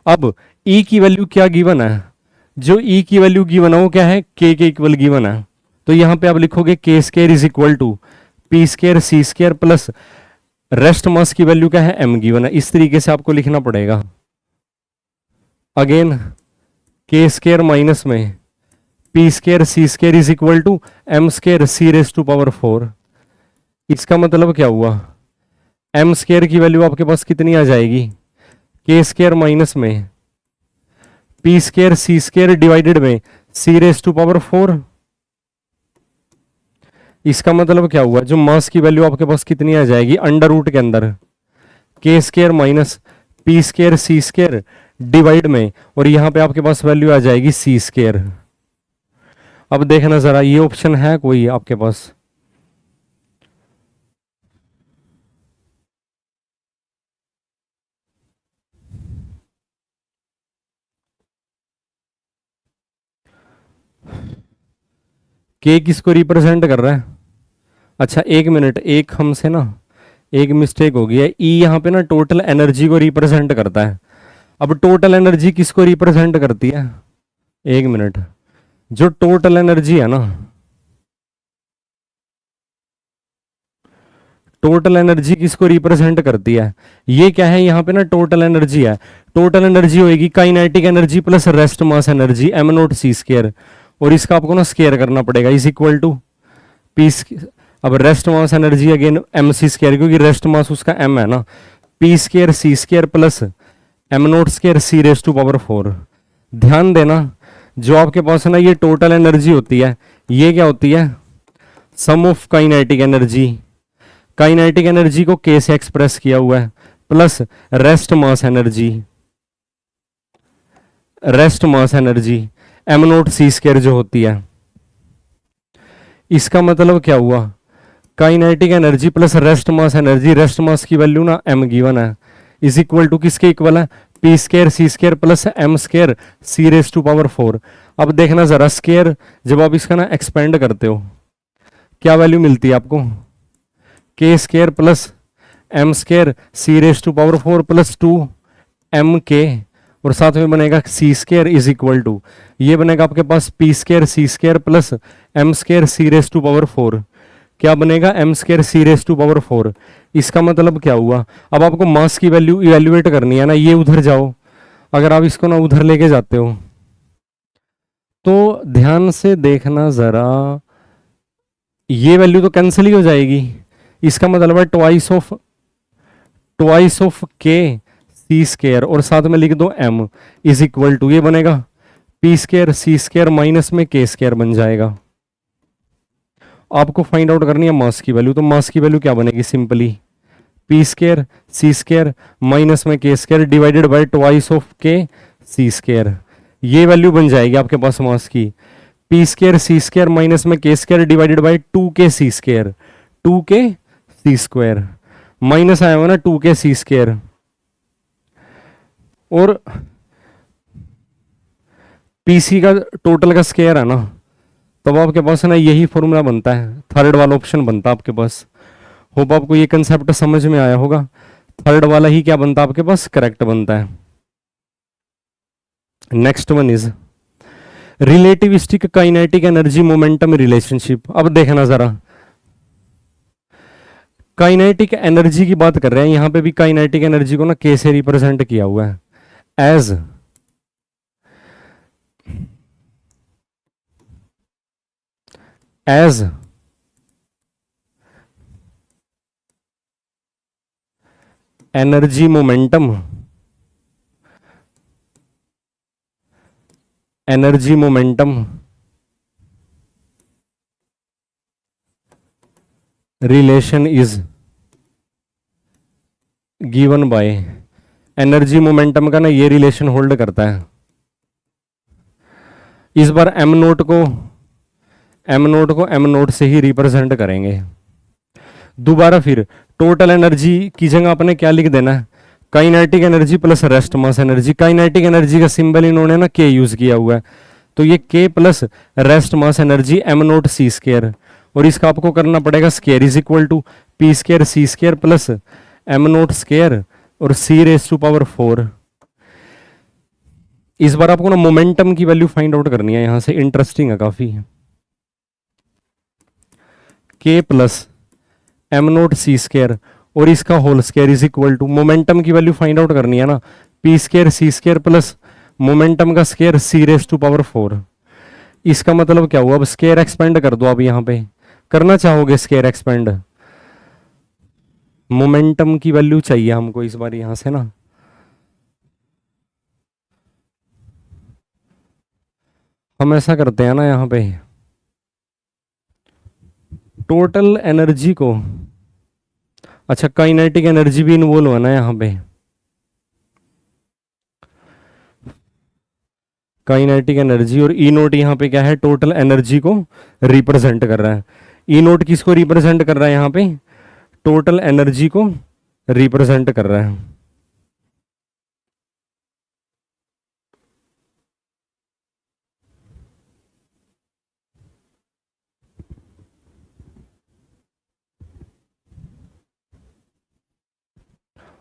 अब ई की वैल्यू क्या गिवन है, जो ई की वैल्यू गिवन है वो क्या है, के इक्वल गिवन है, तो यहां पे आप लिखोगे k square is equal to p square C square plus rest mass की वैल्यू क्या है, एम गिवन है। इस तरीके से आपको लिखना पड़ेगा। अगेन के स्केयर माइनस में P square C square is equal to M square C raise to power 4, इसका मतलब क्या हुआ, एम स्क्वायर की वैल्यू आपके पास कितनी आ जाएगी, के स्क्वायर माइनस में पी स्क्वायर सी स्क्वायर डिवाइडेड में सी रेस टू पावर 4। इसका मतलब क्या हुआ, जो मास की वैल्यू आपके पास कितनी आ जाएगी अंडर रूट के अंदर के स्क्वायर माइनस पी स्क्वायर सी स्क्वायर डिवाइड में, और यहां पे आपके पास वैल्यू आ जाएगी सी स्क्वायर। अब देखना जरा ये ऑप्शन है कोई आपके पास, के किसको रिप्रेजेंट कर रहा है, अच्छा एक मिनट, एक हमसे ना एक मिस्टेक हो गई है, ई यहाँ पे ना टोटल एनर्जी को रिप्रेजेंट करता है। अब टोटल एनर्जी किसको रिप्रेजेंट करती है, एक मिनट, जो टोटल एनर्जी है ना, टोटल एनर्जी किसको रिप्रेजेंट करती है, ये क्या है यहाँ पे ना टोटल एनर्जी है, टोटल एनर्जी होगी kinetic energy plus rest mass energy M naught सी स्क्वायर, और इसका आपको ना स्क्वायर करना पड़ेगा इज इक्वल टू पी। अब rest mass energy again m c square, क्योंकि रेस्ट मास उसका एम है ना, p square C square plus m naught square C raise to power 4। ध्यान देना जो आपके पास है ना ये टोटल एनर्जी होती है, ये क्या होती है, sum of kinetic energy, kinetic energy को के से एक्सप्रेस किया हुआ है plus rest mass energy, rest mass energy M naught सी स्क्वायर जो होती है। इसका मतलब क्या हुआ, kinetic energy plus rest mass energy, rest mass की वैल्यू ना एम गिवन है, इज इक्वल टू किसके इक्वल है, P square C square plus M square C raise to power 4। अब देखना जरा स्क्वायर जब आप इसका ना एक्सपेंड करते हो क्या वैल्यू मिलती है आपको, K square plus M square C raise to power 4 plus 2 M K, और साथ में बनेगा C square is equal to, ये बनेगा आपके पास P square C square plus M square C raise to power 4, क्या बनेगा M square C raise to power 4। इसका मतलब क्या हुआ, अब आपको मास की वैल्यू इवेल्युएट करनी है ना, ये उधर जाओ, अगर आप इसको ना उधर लेके जाते हो तो ध्यान से देखना जरा, ये वैल्यू तो कैंसिल ही हो जाएगी, इसका मतलब है ट्वाइस ऑफ के सी स्क्वायर, और साथ में लिख दो एम इज इक्वल टू, ये बनेगा पी स्क्वायर सी स्क्वायर माइनस में के स्क्वायर बन जाएगा। आपको फाइंड आउट करनी है मास की वैल्यू, तो मास की वैल्यू क्या बनेगी, सिंपली पी स्क्वायर सी स्क्वायर माइनस में के square divided by twice of के सी स्क्वायर, ये वैल्यू बन जाएगी आपके पास मास की, पी स्क्वायर सी स्क्वायर माइनस में के स्क्वायर डिवाइडेड बाय 2 के सी स्क्वायर, 2 के सी स्क्वायर माइनस आया हुआ ना 2 के सी स्क्वायर, और पीसी का टोटल का स्क्वायर है ना, तब आपके पास है ना यही फॉर्मूला बनता है, थर्ड वाला ऑप्शन बनता है आपके पास। होप आपको ये कंसेप्ट समझ में आया होगा, थर्ड वाला ही क्या बनता है आपके पास, करेक्ट बनता है। Next one is relativistic kinetic energy momentum relationship. अब देखना जरा, काइनेटिक एनर्जी की बात कर रहे हैं, यहां पे भी काइनेटिक एनर्जी को ना के से रिप्रेजेंट किया हुआ है as energy momentum, energy momentum relation is given by, energy momentum का ना ये रिलेशन होल्ड करता है। इस बार एम नोट को एम नोट से ही रिप्रेजेंट करेंगे। दोबारा फिर टोटल एनर्जी की जगह अपने क्या लिख देना है, kinetic energy plus rest mass energy, kinetic energy का सिंबल इन्होंने ना के यूज किया हुआ है, तो ये K plus rest mass energy M note सी स्क्वायर, और इसका आपको करना पड़ेगा square is equal to P square C square plus M naught square और सी रेस टू पावर 4। इस बार आपको ना मोमेंटम की वैल्यू फाइंड आउट करनी है, यहां से इंटरेस्टिंग है काफी, के प्लस एम नोट सी स्क्वायर और इसका whole square is equal to, momentum की वैल्यू फाइंड आउट करनी है ना, पी स्क्वायर सी स्क्वायर प्लस मोमेंटम का square C raise to power 4। इसका मतलब क्या हुआ, अब स्क्वायर एक्सपेंड कर दो, आप यहां पे करना चाहोगे स्क्वायर एक्सपेंड, मोमेंटम की वैल्यू चाहिए हमको इस बार यहां से ना। हम ऐसा करते हैं ना यहाँ पे, टोटल एनर्जी को, अच्छा काइनेटिक एनर्जी भी इन्वॉल्व होना है यहाँ पे। काइनेटिक एनर्जी, और ई नोट यहाँ पे क्या है, टोटल एनर्जी को रिप्रेजेंट कर रहा है। ई नोट किसको रिप्रेजेंट कर रहा है यहाँ पे, टोटल एनर्जी को रिप्रेजेंट कर रहा है।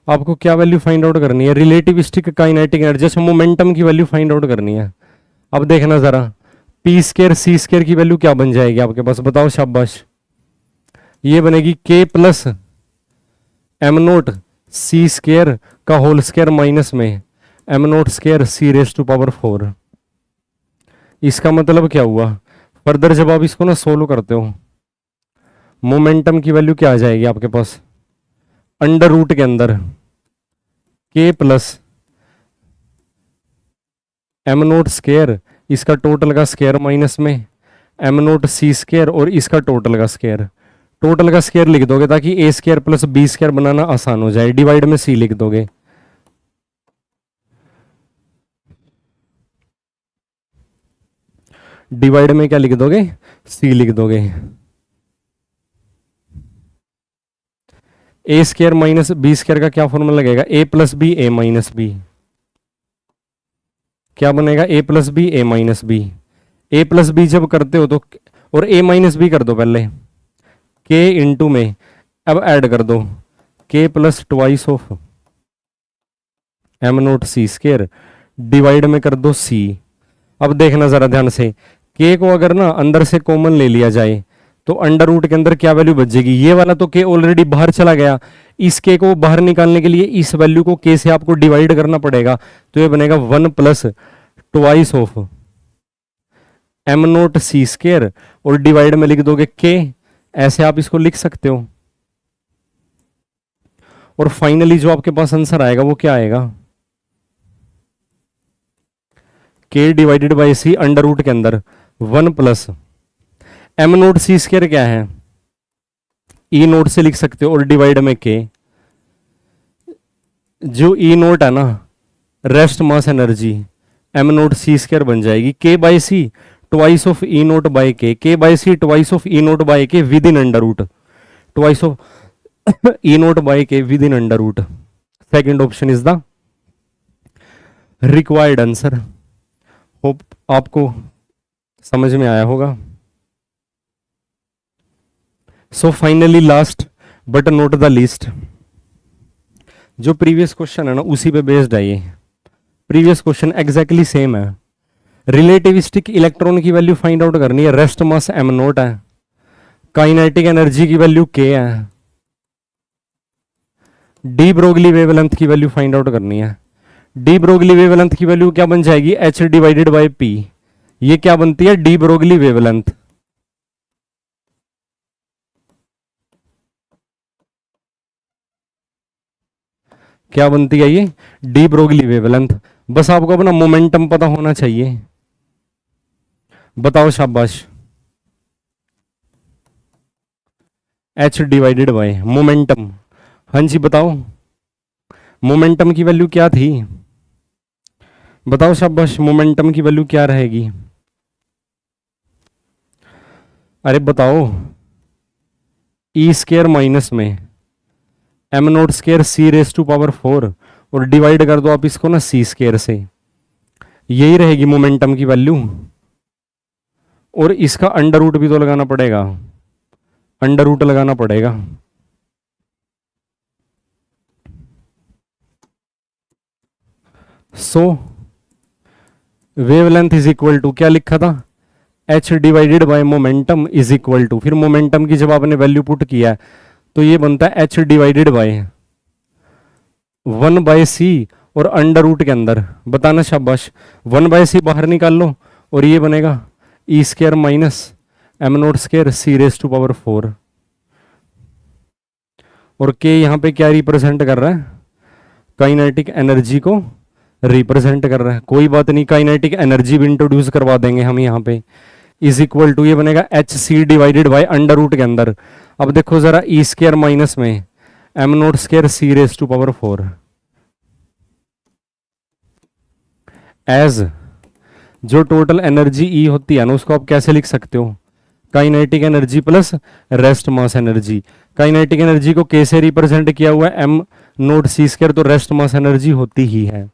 आपको क्या वैल्यू फाइंड आउट करनी है, रिलेटिविस्टिक काइनेटिक एनर्जी, जैसे मोमेंटम की वैल्यू फाइंड आउट करनी है। अब देखना जरा, पी स्केयर सी स्केयर की वैल्यू क्या बन जाएगी आपके पास, बताओ शाबाश। ये बनेगी के प्लस एम नोट सी स्केयर का होल स्केयर माइनस में M note square C raise to power 4। इसका मतलब क्या हुआ, फर्दर जब आप इसको ना सोल्व करते हो, मोमेंटम की वैल्यू क्या आ जाएगी आपके पास, अंडर रूट के अंदर के प्लस एम नोट स्केयर, इसका टोटल का स्केयर माइनस में एम नोट सी स्केयर और इसका टोटल का स्केयर। टोटल का स्केयर लिख दोगे ताकि ए स्केयर प्लस बी स्केयर बनाना आसान हो जाए, डिवाइड में सी लिख दोगे। डिवाइड में क्या लिख दोगे, सी लिख दोगे। ए स्केयर माइनस बी स्केयर का क्या फॉर्मूला लगेगा, ए प्लस बी ए माइनस बी। क्या बनेगा, ए प्लस बी ए माइनस बी। ए प्लस बी जब करते हो तो, और ए माइनस बी कर दो पहले, के इंटू में अब ऐड कर दो k plus twice of M note C square, divide में कर दो सी। अब देखना जरा ध्यान से, के को अगर ना अंदर से कॉमन ले लिया जाए तो अंडर रूट के अंदर क्या वैल्यू बचेगी, ये वाला तो के ऑलरेडी बाहर चला गया, इस के को बाहर निकालने के लिए इस वैल्यू को के से आपको डिवाइड करना पड़ेगा, तो ये बनेगा 1 plus twice of M note C square और डिवाइड में लिख दोगे के, ऐसे आप इसको लिख सकते हो। और फाइनली जो आपके पास आंसर आएगा वो क्या आएगा, k divided by c under root के अंदर 1 प्लस एम नोट सी स्केयर क्या है, ई नोट से लिख सकते हो और डिवाइड में के। जो ई नोट है ना, rest mass energy, M note सी स्केयर बन जाएगी K by C twice of E naught by K by C twice of E naught by K within under root, twice of E naught by K within under root. Second option is the required answer. Hope आपको समझ में आया होगा। So finally last but not the least, जो previous question है ना उसी पे बेस्ड है ये। प्रीवियस क्वेश्चन एग्जैक्टली सेम है। रिलेटिविस्टिक इलेक्ट्रॉन की वैल्यू फाइंड आउट करनी है, रेस्ट मास एम नोट है, काइनेटिक एनर्जी की वैल्यू के है, डी ब्रोगली वेवलेंथ की वैल्यू फाइंड आउट करनी है। डी ब्रोगली वेवलेंथ की वैल्यू क्या बन जाएगी, एच डिवाइडेड बाई पी। ये क्या बनती है, डी ब्रोगली वेवलेंथ। क्या बनती है ये, डी ब्रोगली वेवलेंथ। बस आपको अपना मोमेंटम पता होना चाहिए। बताओ शाबाश, एच डिवाइडेड बाय मोमेंटम। हाँ जी बताओ, मोमेंटम की वैल्यू क्या थी, बताओ शाबाश, मोमेंटम की वैल्यू क्या रहेगी, अरे बताओ। ई स्केयर माइनस में M note square C raise to power 4 और डिवाइड कर दो आप इसको ना सी स्केयर से, यही रहेगी मोमेंटम की वैल्यू। और इसका अंडर रूट भी तो लगाना पड़ेगा, अंडर रूट लगाना पड़ेगा। So wavelength is equal to क्या लिखा था, h divided by momentum is equal to, फिर मोमेंटम की जब आपने वैल्यू पुट किया है तो ये बनता है एच डिवाइडेड बाय 1 बाय सी और अंडर रूट के अंदर बताना शाबाश, 1 बाय सी बाहर निकाल लो और ये बनेगा E square minus M note square C raise to power 4। और के यहाँ पे क्या रिप्रेजेंट कर रहा है, काइनेटिक एनर्जी को रिप्रेजेंट कर रहा है। कोई बात नहीं, काइनेटिक एनर्जी भी इंट्रोड्यूस करवा देंगे हम यहाँ पे। इज इक्वल टू ये बनेगा H C divided by under root के अंदर। अब देखो जरा ई स्केयर माइनस में M note square C raise to power 4 as जो टोटल एनर्जी ई होती है ना उसको आप कैसे लिख सकते हो, kinetic energy plus rest mass energy. Kinetic energy को के से रिप्रेजेंट किया हुआ है एम नोट सी स्केयर, तो रेस्ट मास एनर्जी होती ही है।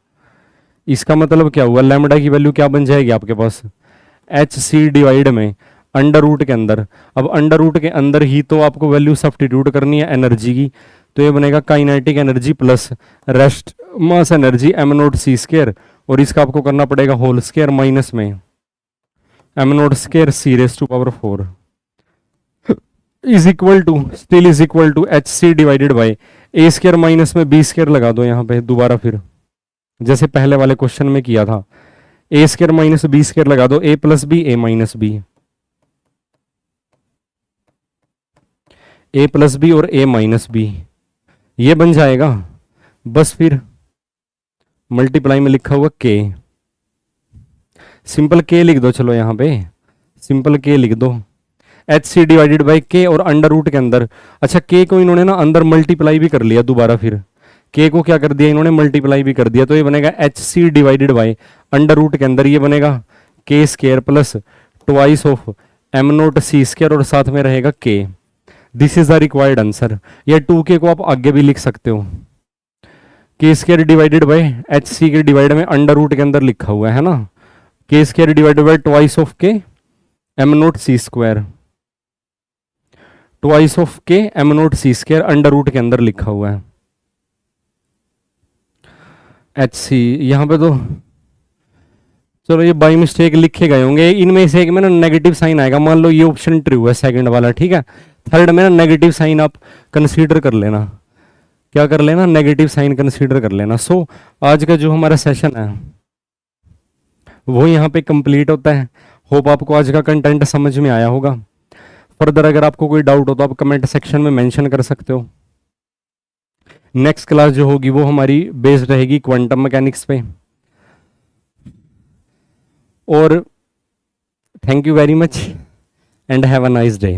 इसका मतलब क्या हुआ, लैम्डा की वैल्यू क्या बन जाएगी आपके पास, एच सी डिवाइड में अंडर रूट के अंदर। अब अंडर रूट के अंदर ही तो आपको वैल्यू सब्स्टिट्यूट करनी है एनर्जी की, तो ये बनेगा kinetic energy plus rest mass energy M note सी स्केयर, और इसका आपको करना पड़ेगा होल स्केयर माइनस में M note square C raise to power 4 is equal to still is equal to H C divided by A square minus में B square लगा दो यहाँ पे दोबारा, फिर जैसे पहले वाले क्वेश्चन में किया था। ए स्केयर माइनस बी स्केयर लगा दो, ए प्लस बी ए माइनस बी, ए प्लस बी और ए माइनस बी, ये बन जाएगा। बस फिर मल्टीप्लाई में लिखा हुआ के, सिंपल के लिख दो, चलो यहाँ पे सिंपल के लिख दो, एच सी डिवाइडेड बाई के और अंडर रूट के अंदर। अच्छा के को इन्होंने ना अंदर मल्टीप्लाई भी कर लिया दोबारा, फिर के को क्या कर दिया इन्होंने, मल्टीप्लाई भी कर दिया, तो ये बनेगा H C divided by under root के अंदर ये बनेगा K square plus twice of M note C square और साथ में रहेगा K. This is the required answer. या 2k को आप आगे भी लिख सकते हो, K square divided by H C K divide में अंडर रूट के अंदर लिखा हुआ है ना, K square divided by twice of K M note C square, twice of K M note C square under root के अंदर लिखा हुआ है एच सी। यहाँ पे तो चलो ये बाई मिस्टेक लिखे गए होंगे, इनमें से एक में ना नेगेटिव साइन आएगा, मान लो ये ऑप्शन ट्रू है सेकंड वाला, ठीक है। थर्ड में ना नेगेटिव साइन आप कंसीडर कर लेना, क्या कर लेना, नेगेटिव साइन कंसीडर कर लेना। सो आज का जो हमारा सेशन है वो यहाँ पे कंप्लीट होता है। होप आपको आज का कंटेंट समझ में आया होगा। फर्दर अगर आपको कोई डाउट हो तो आप कमेंट सेक्शन में मेंशन कर सकते हो। नेक्स्ट क्लास जो होगी वो हमारी बेस्ड रहेगी क्वांटम मैकेनिक्स पे। और thank you very much and have a nice day.